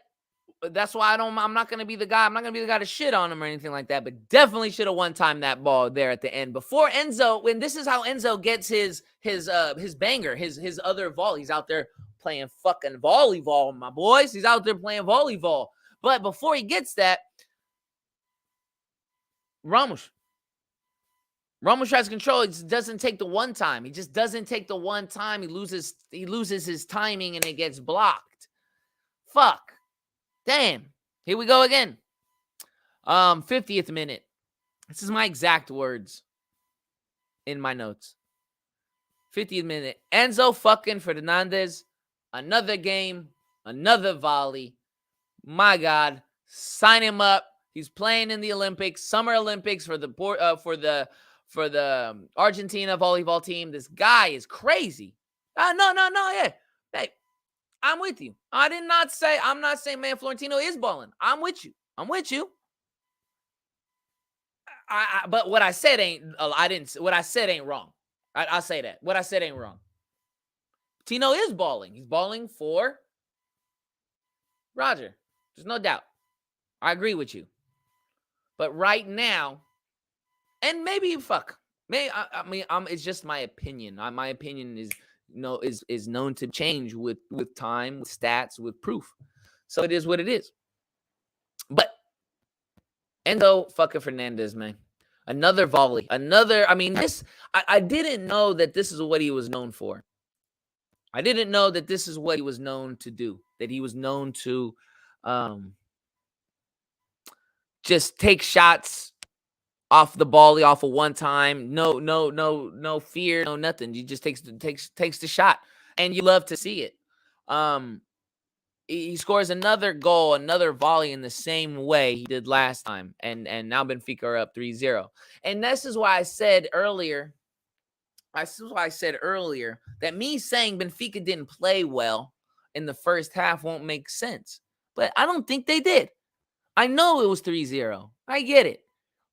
that's why I'm not going to be the guy. I'm not going to be the guy to shit on him or anything like that, but definitely should have one-timed that ball there at the end before Enzo. When this is how Enzo gets his banger, his other volley. He's out there playing fucking volleyball, my boys. He's out there playing volleyball. But before he gets that, Ramos tries to control. He just doesn't take the one time. He just doesn't take the one time. He loses his timing and it gets blocked. Fuck. Damn. Here we go again. 50th minute. This is my exact words in my notes. 50th minute. Enzo fucking Fernandez. Another game. Another volley. My God. Sign him up. He's playing in the Olympics, Summer Olympics for the Argentina volleyball team. This guy is crazy. No, yeah. Hey, I'm with you. I'm not saying, man, Florentino is balling. I'm with you. But what I said ain't wrong. I'll say that. What I said ain't wrong. Tino is balling. He's balling for Roger. There's no doubt. I agree with you. But right now, and maybe it's just my opinion. My opinion is known to change with time, with stats, with proof. So it is what it is. But Enzo fucking Fernandez, man. Another volley. I didn't know that this is what he was known for. I didn't know that this is what he was known to do. That he was known to just take shots off the volley, off of one time. No fear, no nothing. He just takes the shot, and you love to see it. He scores another goal, another volley in the same way he did last time, and now Benfica are up 3-0. And this is why I said earlier. That me saying Benfica didn't play well in the first half won't make sense. But I don't think they did. I know it was 3-0. I get it.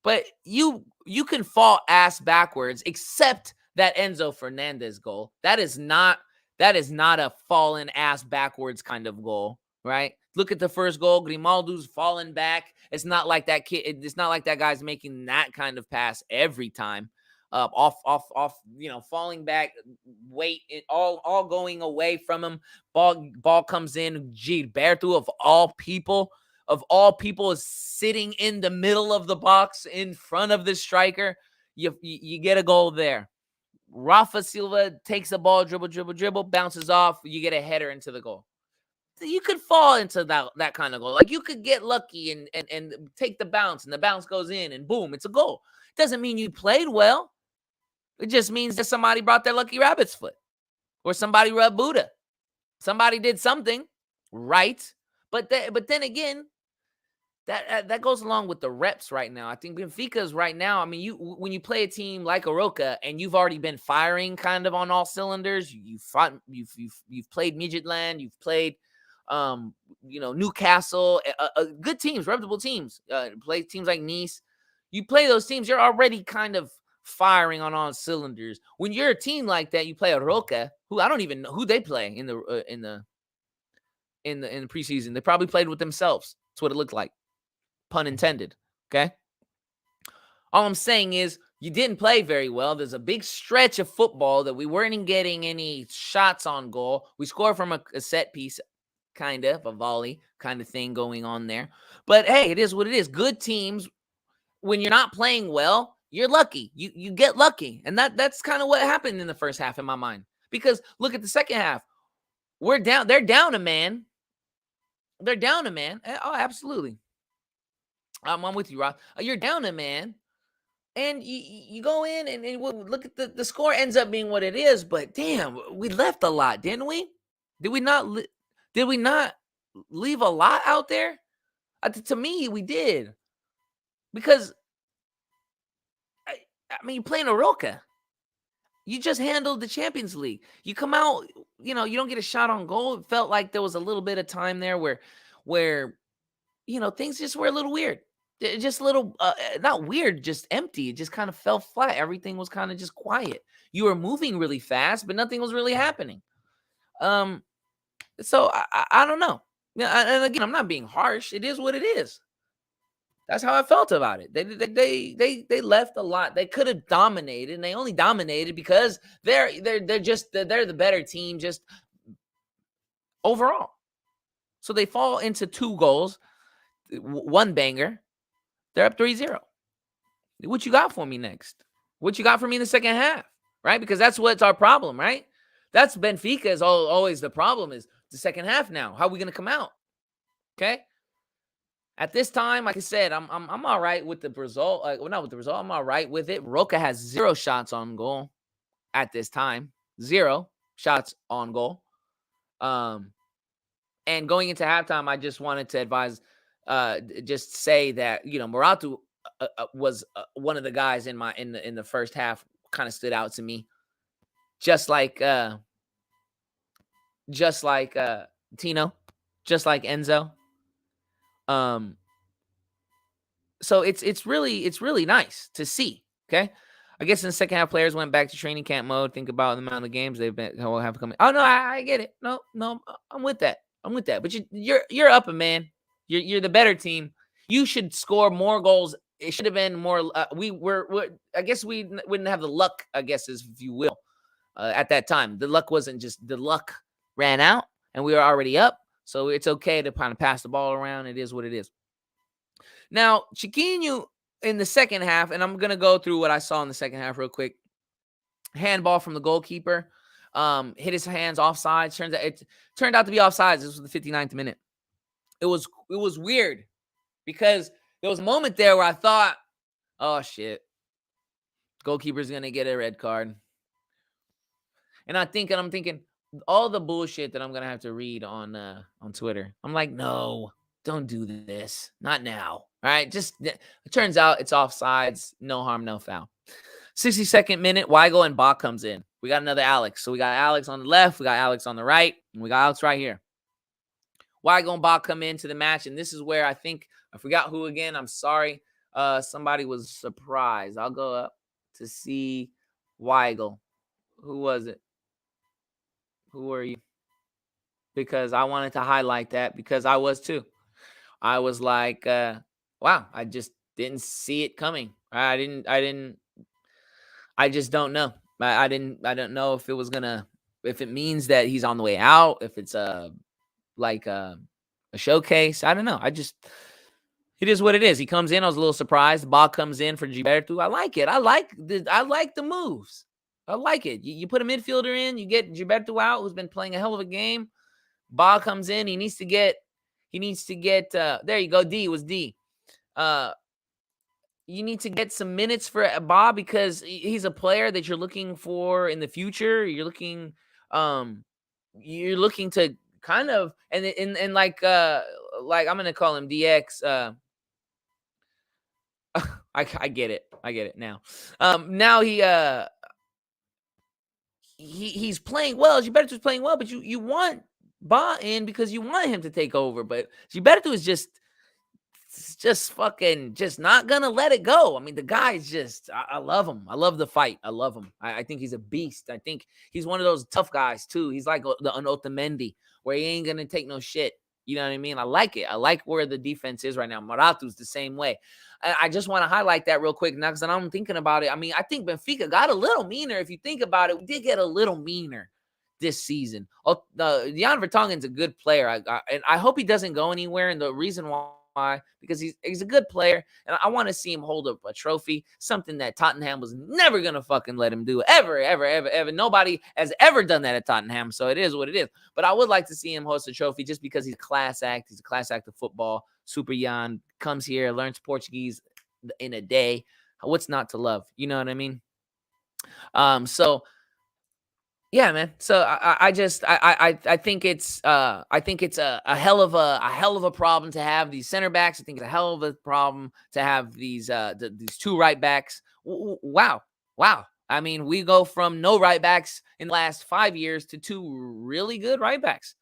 But you can fall ass backwards, except that Enzo Fernandez goal. That is not a fallen ass backwards kind of goal, right? Look at the first goal. Grimaldo's falling back. It's not like that kid. It's not like that guy's making that kind of pass every time. Off, falling back, weight, all going away from him. Ball comes in. Gilberto, of all people, is sitting in the middle of the box in front of the striker. You get a goal there. Rafa Silva takes the ball, dribble, bounces off. You get a header into the goal. You could fall into that kind of goal. Like you could get lucky and take the bounce, and the bounce goes in, and boom, it's a goal. Doesn't mean you played well. It just means that somebody brought their lucky rabbit's foot, or somebody rubbed Buddha. Somebody did something right. But then again, that goes along with the reps right now. I think Benfica's right now. I mean, when you play a team like Arouca and you've already been firing kind of on all cylinders, you've played Midtjylland, you've played Newcastle, good teams, reputable teams. Play teams like Nice. You play those teams, you're already kind of firing on all cylinders. When you're a team like that, you play Arouca, who I don't even know who they play in the preseason. They probably played with themselves. That's what it looked like. Pun intended. Okay. All I'm saying is you didn't play very well. There's a big stretch of football that we weren't getting any shots on goal. We scored from a set piece, kind of a volley kind of thing going on there. But hey, it is what it is. Good teams, when you're not playing well, you're lucky. You get lucky. And that's kind of what happened in the first half in my mind. Because look at the second half. We're down. They're down a man. They're down a man. Oh, absolutely. I'm with you, Rob. You're down a man. And you go in and look at the score ends up being what it is. But damn, we left a lot, didn't we? Did we not leave a lot out there? To me, we did. Because, I mean, you're playing Arouca. You just handled the Champions League. You come out, you don't get a shot on goal. It felt like there was a little bit of time there where things just were a little weird. Just a little, not weird, just empty. It just kind of fell flat. Everything was kind of just quiet. You were moving really fast, but nothing was really happening. So I don't know. Yeah, and again, I'm not being harsh. It is what it is. That's how I felt about it. They left a lot. They could have dominated, and they only dominated because they're the better team just overall. So they fall into 2 goals, 1 banger. They're up 3-0. What you got for me next? What you got for me in the second half, right? Because that's what's our problem, right? That's Benfica is always the problem is the second half now. How are we going to come out? Okay? At this time, like I said, I'm all right with the result. Not with the result. I'm all right with it. Roca has 0 shots on goal at this time. 0 shots on goal. And going into halftime, I just wanted to advise, just say that Moratu was one of the guys in the first half. Kind of stood out to me, just like Tino, just like Enzo. So it's really nice to see. Okay, I guess in the second half, players went back to training camp mode. Think about the amount of games they've been have come. Oh no, I get it. No, I'm with that. But you're up, man. You're the better team. You should score more goals. It should have been more. I guess we wouldn't have the luck. I guess, if you will, at that time, the luck wasn't just the luck ran out, and we were already up. So it's okay to kind of pass the ball around. It is what it is. Now, Chiquinho in the second half, and I'm going to go through what I saw in the second half real quick. Handball from the goalkeeper. Hit his hands offsides. It turned out to be offsides. This was the 59th minute. It was weird because there was a moment there where I thought, oh, shit. Goalkeeper's going to get a red card. And I'm thinking all the bullshit that I'm going to have to read on Twitter. I'm like, no, don't do this. Not now. All right. It turns out it's offsides. No harm, no foul. 62nd minute, Weigl and Bach comes in. We got another Alex. So we got Alex on the left. We got Alex on the right. And we got Alex right here. Weigl and Bach come into the match. And this is where I forgot who again. I'm sorry. Somebody was surprised. I'll go up to see Weigl. Who was it? Who were you? Because I wanted to highlight that because I was too. I was like, wow, I just didn't see it coming. I just don't know. I don't know if if it means that he's on the way out, if it's a showcase. I don't know. It is what it is. He comes in. I was a little surprised. The ball comes in for Gilberto. I like it. I like the moves. I like it. You put a midfielder in, you get Gilberto out, who's been playing a hell of a game. Ba comes in. He needs to get, there you go. D was D. You need to get some minutes for Ba because he's a player that you're looking for in the future. You're looking to kind of, and like I'm going to call him DX. I get it. I get it now. Now he's playing well. Gilberto's playing well, but you want Ba in because you want him to take over. But Gilberto is just fucking just not gonna let it go. I mean, the guy's just I love him. I love the fight. I love him. I think he's a beast. I think he's one of those tough guys too. He's like an Otamendi where he ain't gonna take no shit. You know what I mean? I like it. I like where the defense is right now. Moratu's the same way. I just want to highlight that real quick now because I'm thinking about it. I mean, I think Benfica got a little meaner. If you think about it, we did get a little meaner this season. Jan Vertonghen's a good player. And I hope he doesn't go anywhere. And the reason why, because he's a good player. And I want to see him hold up a trophy, something that Tottenham was never going to fucking let him do. Ever. Nobody has ever done that at Tottenham. So it is what it is. But I would like to see him host a trophy just because he's a class act. He's a class act of football. Super Jan comes here, learns Portuguese in a day. What's not to love? You know what I mean? So yeah, man. So I think it's a hell of a problem to have these center backs. I think it's a hell of a problem to have these two right backs. Wow. I mean, we go from no right backs in the last 5 years to two really good right backs.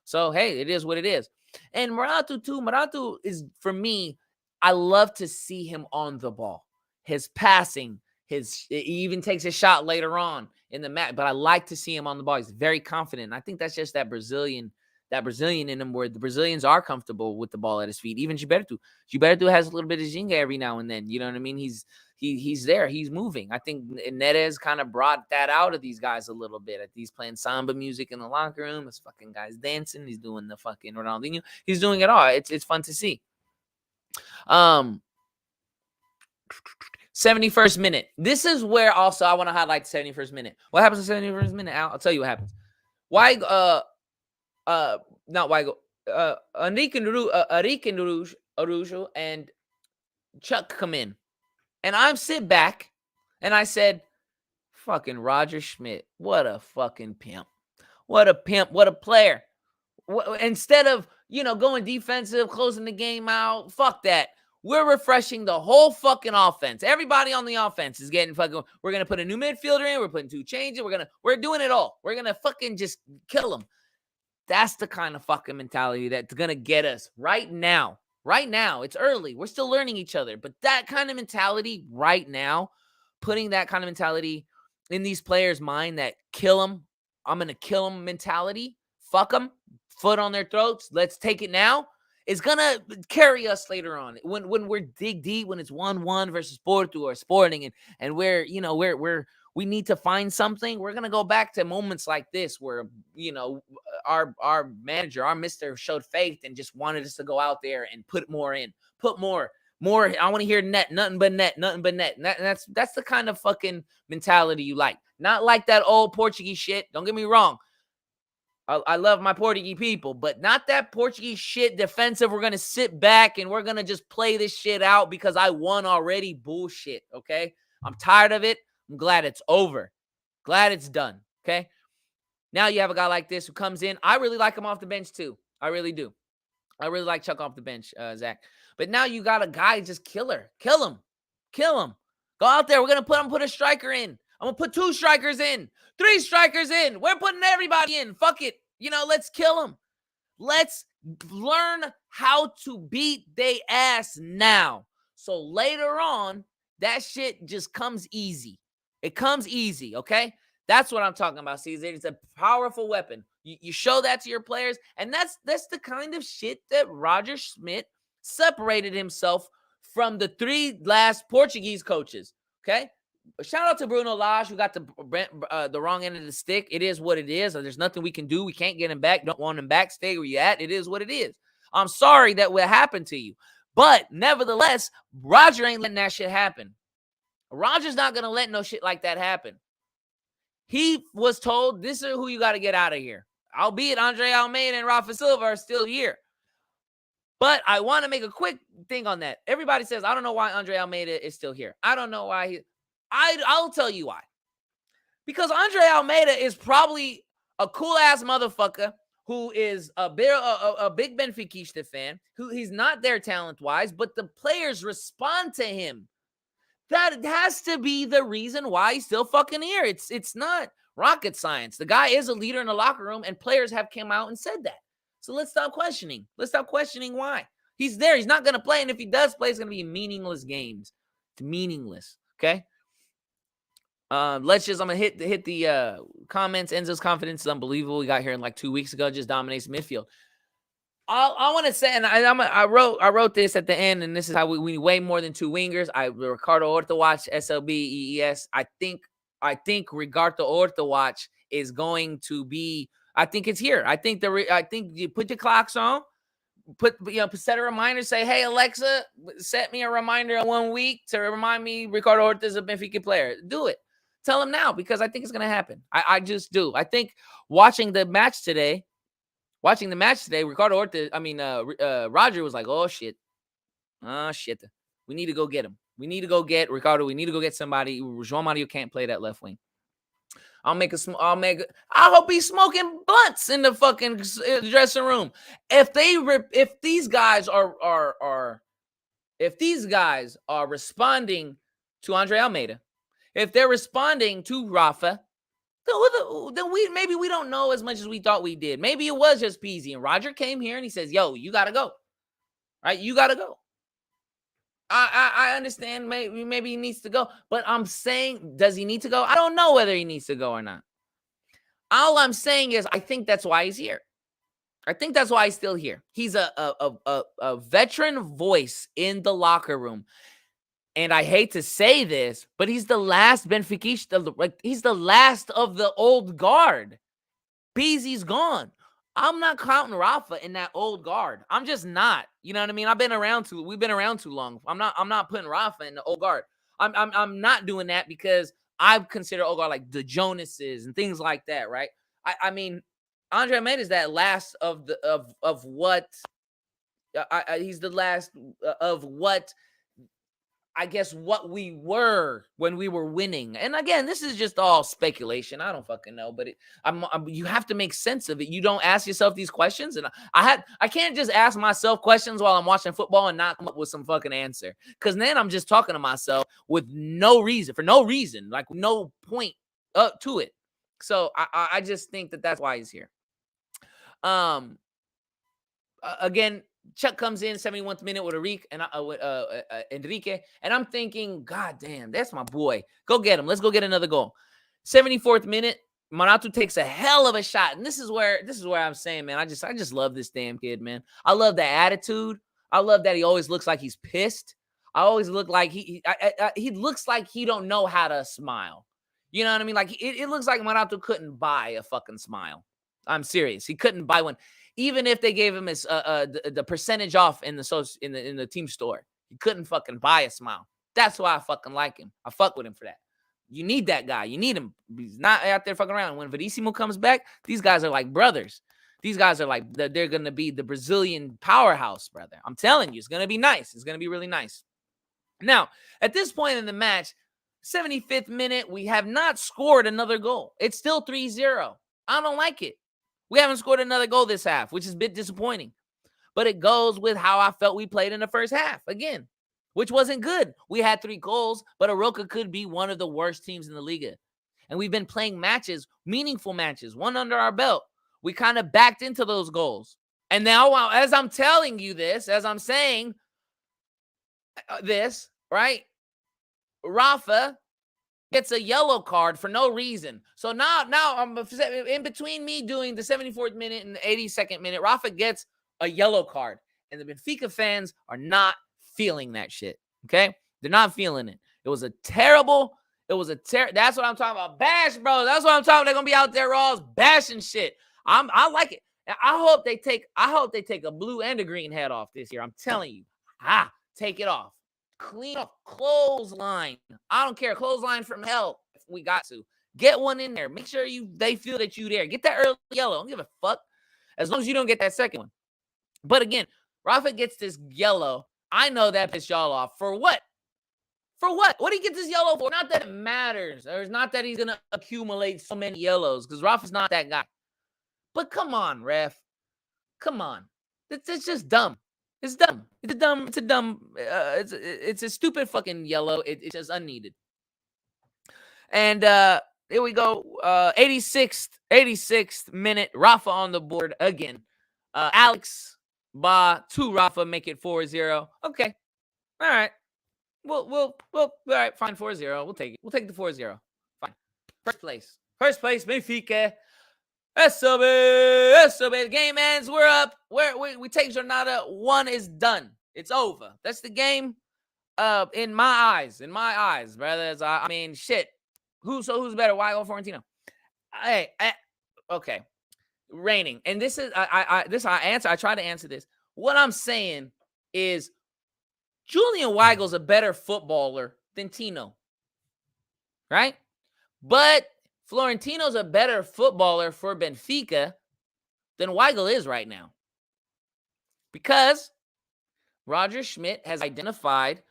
So hey, it is what it is. And Moratu too. Moratu is, for me, I love to see him on the ball. His passing, he even takes a shot later on in the match, but I like to see him on the ball. He's very confident. And I think that's just that Brazilian in him, where the Brazilians are comfortable with the ball at his feet. Even Gilberto has a little bit of zinga every now and then. You know what I mean? He's there. He's moving. I think Neres kind of brought that out of these guys a little bit. He's playing samba music in the locker room. This fucking guy's dancing. He's doing the fucking Ronaldinho. He's doing it all. It's fun to see. 71st minute. This is where also I want to highlight the 71st minute. What happens in the 71st minute? I'll tell you what happens. Enrique Arouca and Chuck come in. And I sit back and I said, fucking Roger Schmidt, what a fucking pimp. What a pimp. What a player. Instead of, going defensive, closing the game out, fuck that. We're refreshing the whole fucking offense. Everybody on the offense is getting fucking. We're going to put a new midfielder in. We're putting two changes. We're doing it all. We're going to fucking just kill them. That's the kind of fucking mentality that's going to get us right now. Right now. It's early. We're still learning each other. But that kind of mentality right now, putting that kind of mentality in these players' mind that kill them, I'm going to kill them mentality, fuck them, foot on their throats, let's take it now, is going to carry us later on. When we're dig deep, when it's 1-1 versus Porto or Sporting, and we need to find something, we're going to go back to moments like this where, our manager, our mister showed faith and just wanted us to go out there and put more in, put more. I want to hear nothing but net. And that's the kind of fucking mentality you like. Not like that old Portuguese shit. Don't get me wrong. I love my Portuguese people, but not that Portuguese shit defensive. We're going to sit back and we're going to just play this shit out because I won already bullshit, okay? I'm tired of it. I'm glad it's over. Glad it's done, okay? Now you have a guy like this who comes in. I really like him off the bench too. I really do. I really like Chuck off the bench, Zach. But now you got a guy just killer. Kill him. Go out there. We're going to put a striker in. I'm going to put 2 strikers in. 3 strikers in. We're putting everybody in. Fuck it. Let's kill them. Let's learn how to beat they ass now. So later on, that shit just comes easy. It comes easy, okay? That's what I'm talking about, Caesar. It's a powerful weapon. You show that to your players, and that's the kind of shit that Roger Schmidt separated himself from the 3 last Portuguese coaches, okay? Shout out to Bruno Lage, who got the wrong end of the stick. It is what it is. There's nothing we can do. We can't get him back. Don't want him back. Stay where you at. It is what it is. I'm sorry that what happened to you. But nevertheless, Roger ain't letting that shit happen. Roger's not going to let no shit like that happen. He was told, this is who you got to get out of here. Albeit Andre Almeida and Rafa Silva are still here. But I want to make a quick thing on that. Everybody says, I don't know why Andre Almeida is still here. I don't know why I'll tell you why. Because Andre Almeida is probably a cool-ass motherfucker who is a big Benfica fan, who he's not there talent-wise, but the players respond to him. That has to be the reason why he's still fucking here. It's not rocket science. The guy is a leader in the locker room, and players have come out and said that. So let's stop questioning. Let's stop questioning why. He's there. He's not going to play, and if he does play, it's going to be meaningless games. It's meaningless, okay? I'm gonna hit the comments. Enzo's confidence is unbelievable. We got here in like 2 weeks ago, just dominates midfield. I want to say, and I wrote this at the end, and this is how we need way more than two wingers. Ricardo Horta watch SLB EES. I think Ricardo Horta watch is going to be. I think it's here. I think you put your clocks on. Set a reminder. Say, hey Alexa, set me a reminder in 1 week to remind me Ricardo Horta is a Benfica player. Do it. Tell him now because I think it's gonna happen. I just do. I think watching the match today, Ricardo Horta, Roger was like, oh shit. We need to go get him. We need to go get Ricardo. We need to go get somebody. João Mario can't play that left wing. I hope he's smoking blunts in the fucking dressing room. If these guys are responding to Andre Almeida, if they're responding to Rafa, then maybe we don't know as much as we thought we did. Maybe it was just Peasy. And Roger came here and he says, yo, you got to go. Right? You got to go. I understand maybe he needs to go. But I'm saying, does he need to go? I don't know whether he needs to go or not. All I'm saying is I think that's why he's here. I think that's why he's still here. He's a veteran voice in the locker room. And I hate to say this, but he's the last Benfica. He's the last of the old guard. Peasy's gone. I'm not counting Rafa in that old guard. I'm just not. You know what I mean? We've been around too long. I'm not putting Rafa in the old guard. I'm not doing that because I consider old guard like the Jonases and things like that, right? I mean, Andre Almeida is that last of what he's the last of what I guess what we were when we were winning. And again, this is just all speculation. I don't fucking know, but you have to make sense of it. You don't ask yourself these questions. And I can't just ask myself questions while I'm watching football and not come up with some fucking answer. Because then I'm just talking to myself for no reason, like no point to it. So I just think that's why he's here. Again, Chuck comes in 71th minute with Enrique, and I'm thinking, God damn, that's my boy. Go get him. Let's go get another goal. 74th minute, Morato takes a hell of a shot, and this is where I'm saying, man, I just love this damn kid, man. I love the attitude. I love that he always looks like he's pissed. I always look like he looks like he don't know how to smile. You know what I mean? Like it looks like Morato couldn't buy a fucking smile. I'm serious. He couldn't buy one. Even if they gave him his the percentage off in the team store, he couldn't fucking buy a smile. That's why I fucking like him. I fuck with him for that. You need that guy. You need him. He's not out there fucking around. When Verissimo comes back, these guys are like brothers. These guys are like they're gonna be the Brazilian powerhouse, brother. I'm telling you, it's gonna be nice. It's gonna be really nice. Now, at this point in the match, 75th minute, we have not scored another goal. It's still 3-0. I don't like it. We haven't scored another goal this half, which is a bit disappointing. But it goes with how I felt we played in the first half, again, which wasn't good. We had 3 goals, but Arouca could be one of the worst teams in the liga. And we've been playing matches, meaningful matches, one under our belt. We kind of backed into those goals. And now, as I'm telling you this, as I'm saying this, right, Rafa gets a yellow card for no reason. So now I'm in between me doing the 74th minute and the 82nd minute. Rafa gets a yellow card, and the Benfica fans are not feeling that shit. Okay, they're not feeling it. It was a terrible. That's what I'm talking about. Bash, bro. That's what I'm talking about. They're gonna be out there all bashing shit. I like it. I hope they take a blue and a green head off this year. I'm telling you. Take it off. Clean up, clothesline. I don't care. Clothesline from hell if we got to. Get one in there. Make sure they feel that you there. Get that early yellow. I don't give a fuck. As long as you don't get that second one. But again, Rafa gets this yellow. I know that pissed y'all off. For what? For what? What do he get this yellow for? Not that it matters. Or it's not that he's going to accumulate so many yellows. Because Rafa's not that guy. But come on, ref. Come on. It's just dumb. It's dumb. It's a stupid fucking yellow. It's just unneeded. And here we go. 86th minute. Rafa on the board again. Alex Ba to Rafa make it 4-0. Okay. All right. We'll all right, fine, 4-0. We'll take it. We'll take the 4-0. Fine. First place, Benfica. SOB. The game ends. We're up. We take Jornada. 1 is done. It's over. That's the game. In my eyes, brothers. I mean, shit. Who's better? Weigl or Florentino? Okay. Reigning. And this is I try to answer this. What I'm saying is Julian Weigel's a better footballer than Tino. Right? But Florentino's a better footballer for Benfica than Weigl is right now. Because Roger Schmidt has identified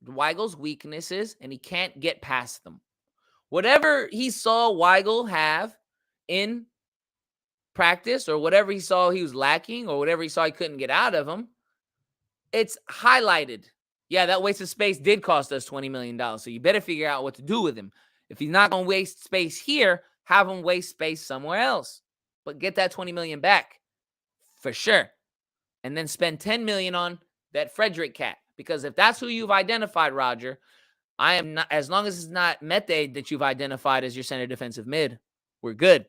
Weigel's weaknesses and he can't get past them. Whatever he saw Weigl have in practice or whatever he saw he was lacking or whatever he saw he couldn't get out of him, it's highlighted. Yeah, that waste of space did cost us $20 million. So you better figure out what to do with him. If he's not going to waste space here, have him waste space somewhere else. But get that $20 million back for sure. And then spend $10 million on that Frederick cat. Because if that's who you've identified, Roger, I am not, as long as it's not Mete that you've identified as your center defensive mid, we're good.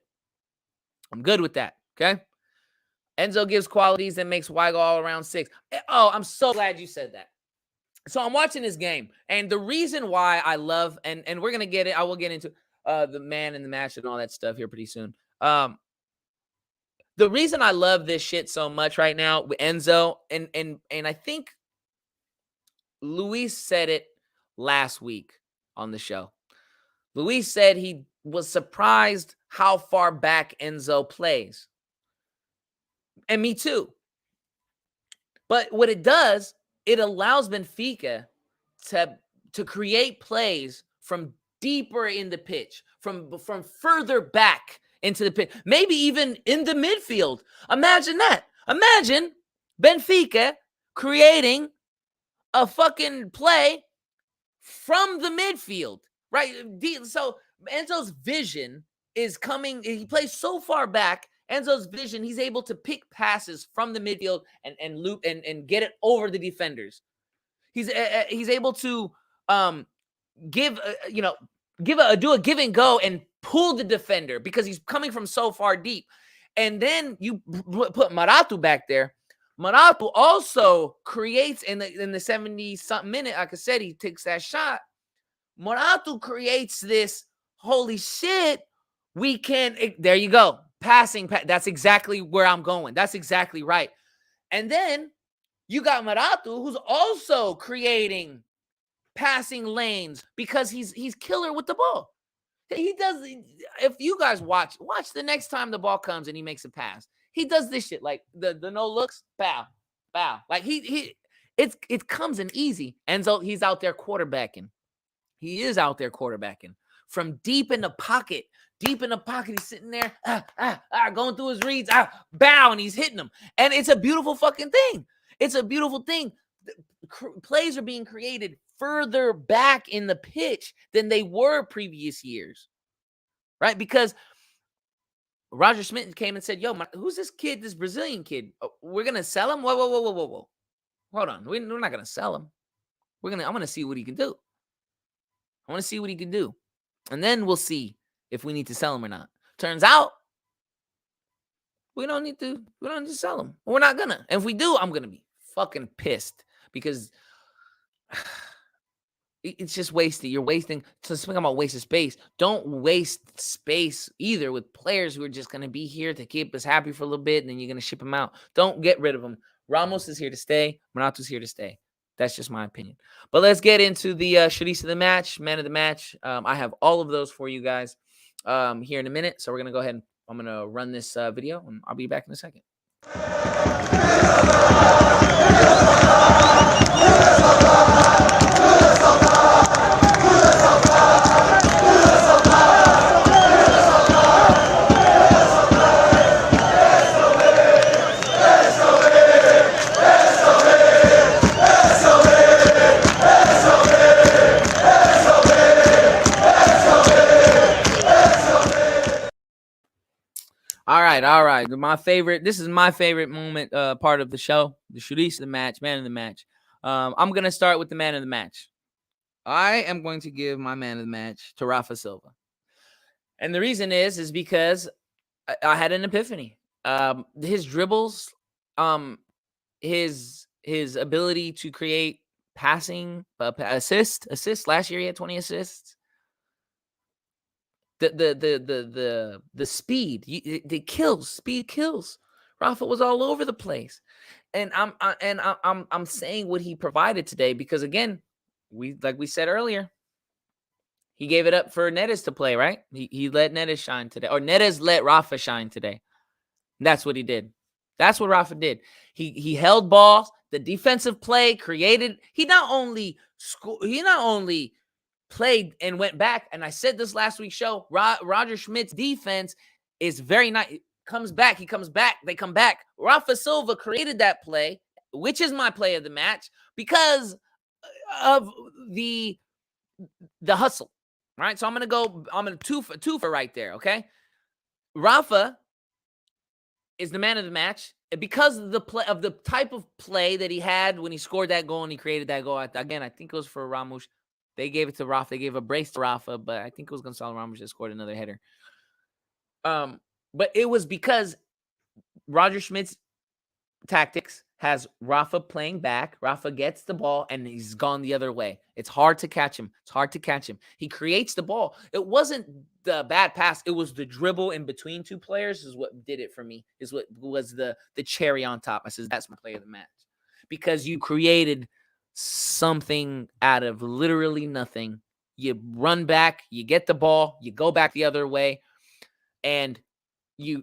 I'm good with that. Okay. Enzo gives qualities that makes Weigl all around 6. Oh, I'm so glad you said that. So I'm watching this game, and the reason why I love, and we're going to get it, I will get into the man in the match and all that stuff here pretty soon. The reason I love this shit so much right now with Enzo, and I think Luis said it last week on the show. Luis said he was surprised how far back Enzo plays. And me too. But what it does, it allows Benfica to create plays from deeper in the pitch, from further back into the pitch, maybe even in the midfield. Imagine that. Imagine Benfica creating a fucking play from the midfield, right? So Enzo's vision is coming. He plays so far back. Enzo's vision, he's able to pick passes from the midfield and loop and get it over the defenders. He's able to do a give and go and pull the defender because he's coming from so far deep. And then you put Maratu back there. Maratu also creates in the 70-something minute, like I said, he takes that shot. Maratu creates this, holy shit, we can, there you go. Passing, that's exactly where I'm going. That's exactly right. And then you got Maratu, who's also creating passing lanes because he's killer with the ball. He does. If you guys watch the next time the ball comes and he makes a pass, he does this shit like the no looks, bow. Like it comes in easy. Enzo, he's out there quarterbacking. He is out there quarterbacking from deep in the pocket. Deep in the pocket, he's sitting there, going through his reads, bow, and he's hitting them. And it's a beautiful fucking thing. It's a beautiful thing. Plays are being created further back in the pitch than they were previous years, right? Because Roger Schmidt came and said, yo, who's this kid, this Brazilian kid? We're going to sell him? Whoa. Hold on. We're not going to sell him. I'm going to see what he can do. I want to see what he can do. And then we'll see if we need to sell him or not. Turns out we don't need to sell him. We're not gonna. And if we do, I'm gonna be fucking pissed because it's just wasted. You're wasting. So speaking about wasted space, don't waste space either with players who are just gonna be here to keep us happy for a little bit, and then you're gonna ship them out. Don't get rid of them. Ramos is here to stay. Morato's here to stay. That's just my opinion. But let's get into the Sharice of the match, man of the match. I have all of those for you guys here in a minute. So we're going to go ahead and I'm going to run this video, and I'll be back in a second. All right. This is my favorite moment, part of the show, the Sharice of the match, man of the match. I'm going to start with the man of the match. I am going to give my man of the match to Rafa Silva. And the reason is because I had an epiphany. His dribbles, his ability to create passing, assist. Last year he had 20 assists. The speed, it kills. Speed kills. Rafa was all over the place, and I'm saying what he provided today because again, like we said earlier, he gave it up for Neres to play, right? He let Neres shine today, or Neres let Rafa shine today. That's what he did. That's what Rafa did. He held balls. The defensive play created. He not only played and went back. And I said this last week's show. Roger Schmidt's defense is very nice. He comes back. They come back. Rafa Silva created that play, which is my play of the match because of the hustle. Right. So I'm gonna two for right there. Okay. Rafa is the man of the match because of the type of play that he had when he scored that goal and he created that goal. Again, I think it was for Ramos. They gave it to Rafa. They gave a brace to Rafa, but I think it was Gonzalo Ramos that scored another header. But it was because Roger Schmidt's tactics has Rafa playing back. Rafa gets the ball and he's gone the other way. It's hard to catch him. He creates the ball. It wasn't the bad pass. It was the dribble in between two players is what did it for me, is what was the cherry on top. I said, that's my play of the match because you created something out of literally nothing. You run back, you get the ball, you go back the other way, and you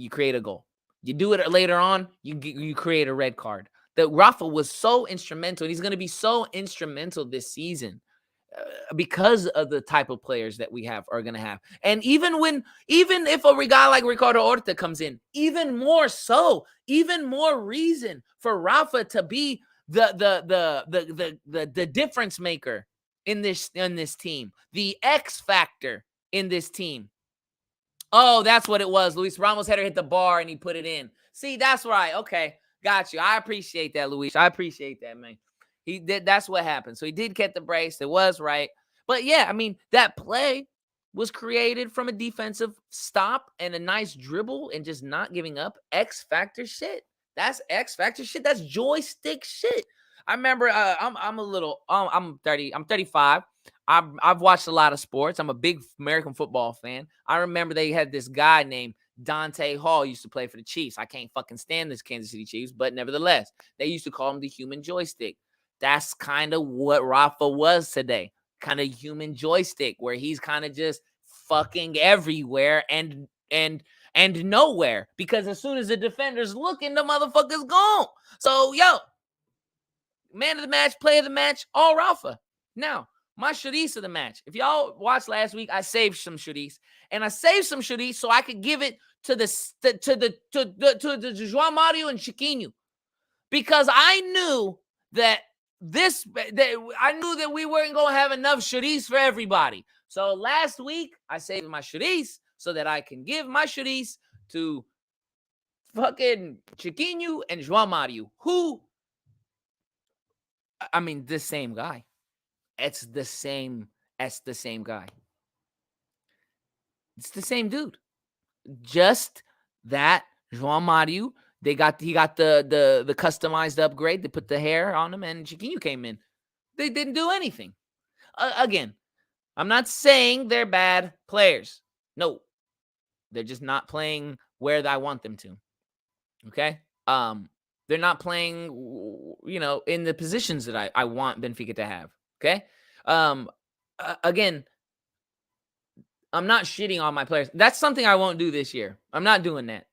create a goal. You do it later on, you create a red card. That Rafa was so instrumental, and he's going to be so instrumental this season because of the type of players that we are going to have. And even if a guy like Ricardo Horta comes in, even more reason for Rafa to be the difference maker in this team, the X factor in this team. Oh, that's what it was. Luis Ramos header hit the bar and he put it in. See, that's right. Okay, got you. I appreciate that, Luis. I appreciate that, man. He did. That's what happened. So he did get the brace. It was right. But yeah, I mean, that play was created from a defensive stop and a nice dribble and just not giving up. X factor shit. That's X factor shit. That's joystick shit. I remember I'm 30. I'm 35. I've watched a lot of sports. I'm a big American football fan. I remember they had this guy named Dante Hall used to play for the Chiefs. I can't fucking stand this Kansas City Chiefs, but nevertheless, they used to call him the human joystick. That's kind of what Rafa was today. Kind of human joystick where he's kind of just fucking everywhere and nowhere because as soon as the defender's looking, the motherfucker's gone. So, yo, man of the match, play of the match, all Rafa. Now, my Charisse of the match. If y'all watched last week, I saved some Charisse. And I saved some Charisse so I could give it to the João Mario and Chiquinho. Because I knew that we weren't going to have enough Charisse for everybody. So last week, I saved my Charisse so that I can give my Charisse to fucking Chiquinho and João Mario, who, I mean, the same guy. It's the same guy. It's the same dude. Just that João Mario, he got the customized upgrade. They put the hair on him, and Chiquinho came in. They didn't do anything. Again, I'm not saying they're bad players. No, they're just not playing where I want them to. Okay, they're not playing, in the positions that I want Benfica to have. Okay. Again, I'm not shitting on my players. That's something I won't do this year. I'm not doing that.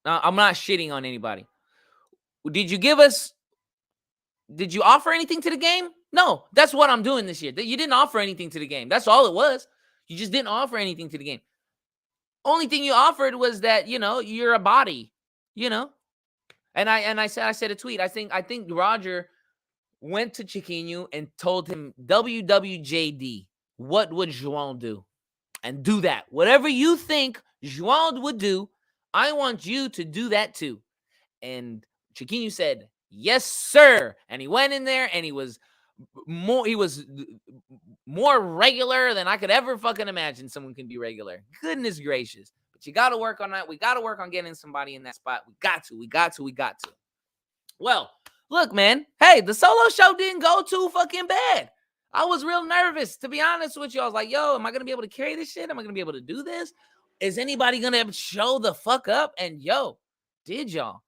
I'm not shitting on anybody. Did you offer anything to the game? No, that's what I'm doing this year. You didn't offer anything to the game. That's all it was. You just didn't offer anything to the game. Only thing you offered was that, you're a body, And I said a tweet. I think Roger went to Chiquinho and told him, WWJD, what would João do? And do that. Whatever you think João would do, I want you to do that too. And Chiquinho said, yes, sir. And he went in there and he was more regular than I could ever fucking imagine someone can be regular. Goodness gracious. But But you got to work on that. We got to work on getting somebody in that spot. We got to. Well, look, man. Hey, the solo show didn't go too fucking bad. I was real nervous, to be honest with you. I was like, yo, am I going to be able to carry this shit? Am I going to be able to do this? Is anybody going to show the fuck up? And yo, did y'all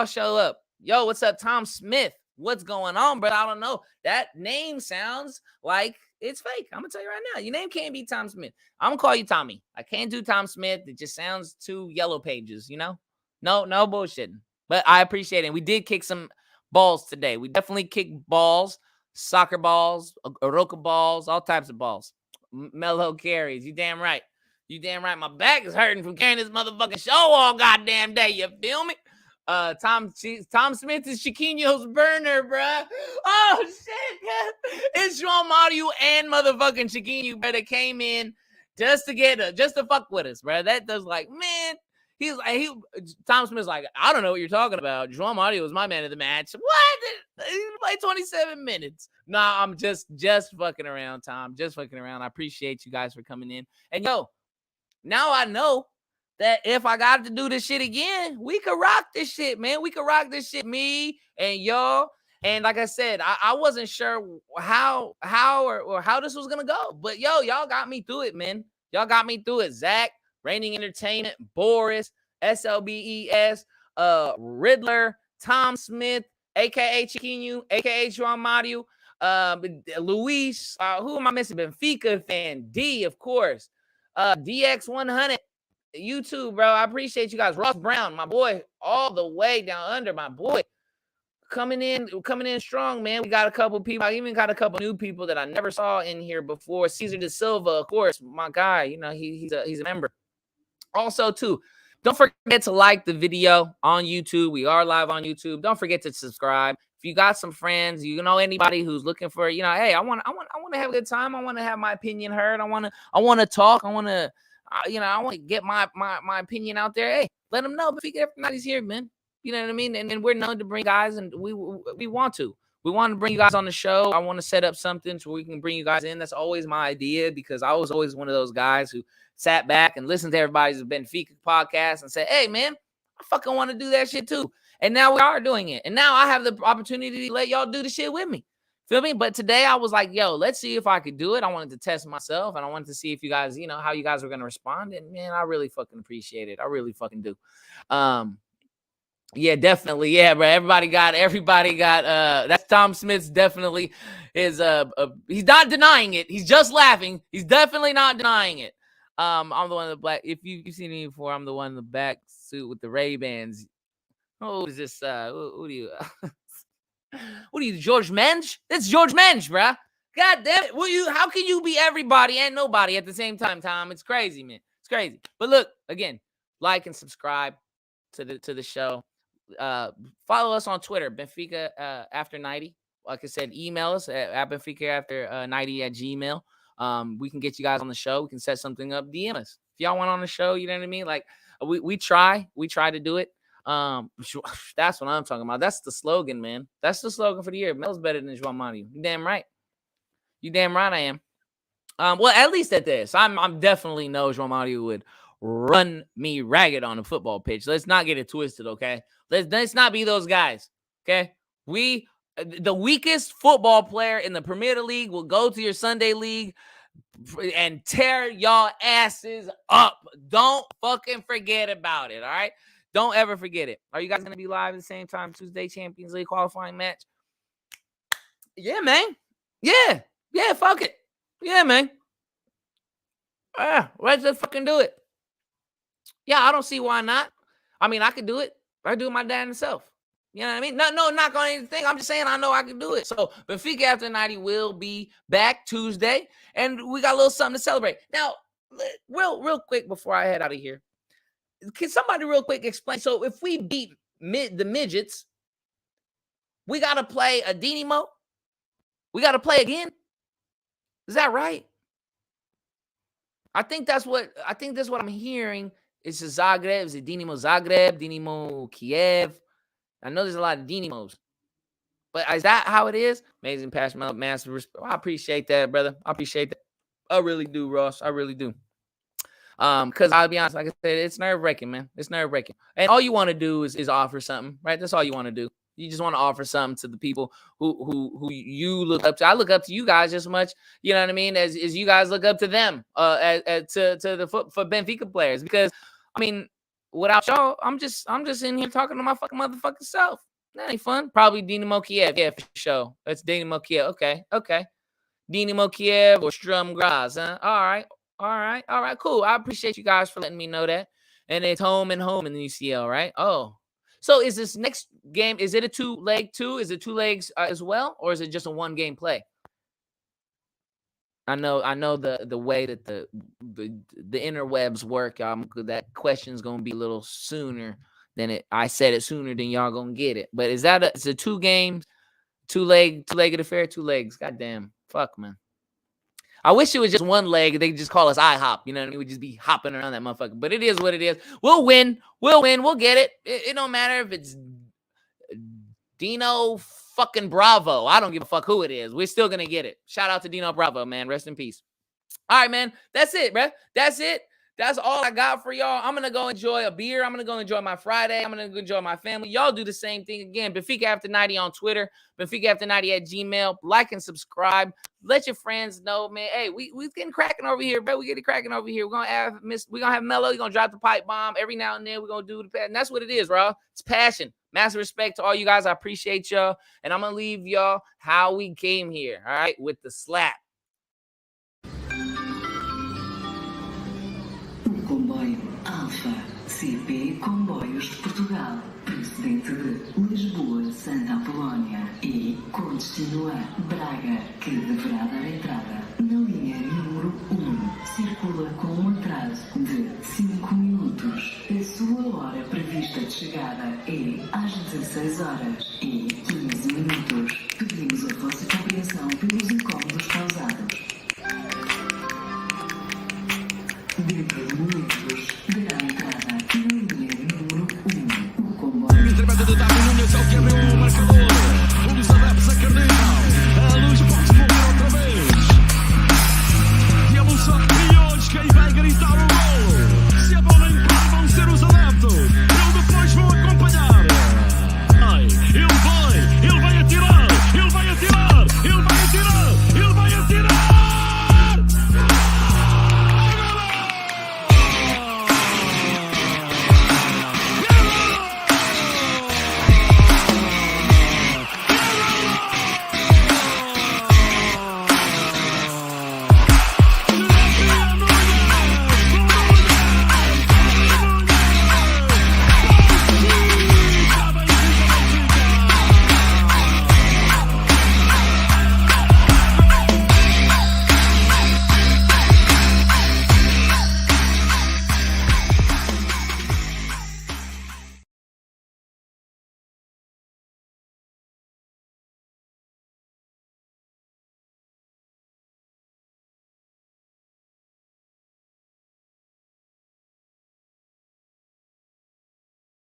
show up? Yo, what's up, Tom Smith? What's going on, bro? I don't know. That name sounds like it's fake. I'm going to tell you right now. Your name can't be Tom Smith. I'm going to call you Tommy. I can't do Tom Smith. It just sounds too Yellow Pages, you know? No bullshitting. But I appreciate it. We did kick some balls today. We definitely kicked balls, soccer balls, Arouca balls, all types of balls. Mellow carries. You damn right. My back is hurting from carrying this motherfucking show all goddamn day. You feel me? Tom Smith is Chiquinho's burner, bruh. Oh, shit. It's João Mario and motherfucking Chiquinho, bro, that came in just to fuck with us, bro. That does like, man. Tom Smith's like, I don't know what you're talking about. João Mario was my man of the match. What? He played 27 minutes. Nah, I'm just fucking around, Tom. Just fucking around. I appreciate you guys for coming in. And yo, now I know that if I got to do this shit again, we could rock this shit, man. We could rock this shit, me and y'all. And like I said, I wasn't sure how this was gonna go. But yo, y'all got me through it, man. Y'all got me through it. Zach, Reigning Entertainment, Boris, SLBES, Riddler, Tom Smith, aka Chiquinho, aka João Mario, Luis, who am I missing? Benfica fan, D, of course. DX100, YouTube, bro. I appreciate you guys. Ross Brown, my boy, all the way down under, my boy. Coming in strong, man. We got a couple people. I even got a couple new people that I never saw in here before. Cesar da Silva, of course, my guy. You know, he's a member. Also, too, don't forget to like the video on YouTube. We are live on YouTube. Don't forget to subscribe. If you got some friends, you know anybody who's looking for, you know, hey, I want to have a good time. I want to have my opinion heard. I want to talk. I want to, I want to get my opinion out there. Hey, let them know. Benfica After 90's here, man. You know what I mean? And we're known to bring guys, and we want to. We want to bring you guys on the show. I want to set up something so we can bring you guys in. That's always my idea, because I was always one of those guys who sat back and listened to everybody's Benfica podcast and said, hey, man, I fucking want to do that shit too. And now we are doing it. And now I have the opportunity to let y'all do the shit with me. Feel me? But today I was like, yo, let's see if I could do it. I wanted to test myself, and I wanted to see if you guys, you know, how you guys were going to respond. And man, I really fucking appreciate it. I really fucking do. Yeah, definitely. Yeah, bro. Everybody got that's Tom Smith's definitely is he's not denying it. He's just laughing. He's definitely not denying it. I'm the one in the black. If you've seen me before, I'm the one in the back suit with the Ray-Bans. Oh, is this who do you what are you, George Mensch? It's George Mensch, bro. God damn it. How can you be everybody and nobody at the same time, Tom? It's crazy, man. It's crazy. But look, again, like and subscribe to the show. Follow us on Twitter, Benfica After 90. Like I said, email us at Benfica After 90 at Gmail. We can get you guys on the show. We can set something up. DM us if y'all want on the show. You know what I mean? Like we try to do it. That's what I'm talking about. That's the slogan, man. That's the slogan for the year. Mel's better than João Mario. You damn right. I am. Well, at least at this, I'm definitely know João Mario would run me ragged on a football pitch. Let's not get it twisted, okay? Let's not be those guys, okay? The weakest football player in the Premier League will go to your Sunday league and tear y'all asses up. Don't fucking forget about it, all right? Don't ever forget it. Are you guys going to be live at the same time, Tuesday Champions League qualifying match? Yeah, man. Yeah, fuck it. Yeah, man. Let's just fucking do it. Yeah, I don't see why not. I mean, I could do it. I do it my damn self. You know what I mean? No, not on anything. I'm just saying I know I can do it. So Benfica After 90 will be back Tuesday, and we got a little something to celebrate. Now, real quick before I head out of here, can somebody real quick explain? So if we beat the midgets, we got to play a Dinamo? We got to play again? Is that right? I think that's what I'm hearing. It's a Zagreb. Is it Dinamo Zagreb? Dinamo Kiev? I know there's a lot of Dinamos. But is that how it is? Amazing passion, massive respect. I appreciate that, brother. I appreciate that. I really do, Ross. I really do. Because I'll be honest, like I said, it's nerve-wracking, man. It's nerve-wracking. And all you want to do is offer something, right? That's all you want to do. You just want to offer something to the people who you look up to. I look up to you guys just as much, you know what I mean, as you guys look up to them, for Benfica players. Because I mean, without y'all, I'm just in here talking to my fucking motherfucking self. That ain't fun. Probably Dinamo Kiev, yeah, for sure. That's Dinamo Kiev. Okay. Dinamo Kiev or Strum Graz, huh? All right, cool. I appreciate you guys for letting me know that. And it's home and home in the UCL, right? Oh. So is this next game, is it a two-leg too? Is it two legs as well? Or is it just a one-game play? I know the way that the interwebs work. That question's gonna be a little sooner than it. I said it sooner than y'all gonna get it. But is that it's a 2 games, two-legged affair, 2 legs? Goddamn, fuck, man. I wish it was just 1 leg. They could just call us IHOP. You know what I mean? We'd just be hopping around that motherfucker. But it is what it is. We'll win. We'll get it. It don't matter if it's Dino fucking Bravo. I don't give a fuck who it is. We're still going to get it. Shout out to Dino Bravo, man. Rest in peace. All right, man. That's it, bro. That's it. That's all I got for y'all. I'm going to go enjoy a beer. I'm going to go enjoy my Friday. I'm going to go enjoy my family. Y'all do the same thing again. Benfica After 90 on Twitter. Benfica After 90 at Gmail. Like and subscribe. Let your friends know, man. Hey, we getting cracking over here, bro. We getting cracking over here. We're going to have Mello. We're going to drop the pipe bomb. Every now and then we're going to do the pass. And that's what it is, bro. It's passion. Massive respect to all you guys. I appreciate y'all. And I'm going to leave y'all how we came here, all right, with the slap. Comboio Alfa CP Comboios de Portugal, procedente de Lisboa, Santa Apolónia e com destino a Braga, que deverá dar entrada na linha número 1. Circula com um atraso de 5 minutos. A sua hora prevista de chegada é às 16 horas e 15 minutos. Pedimos a vossa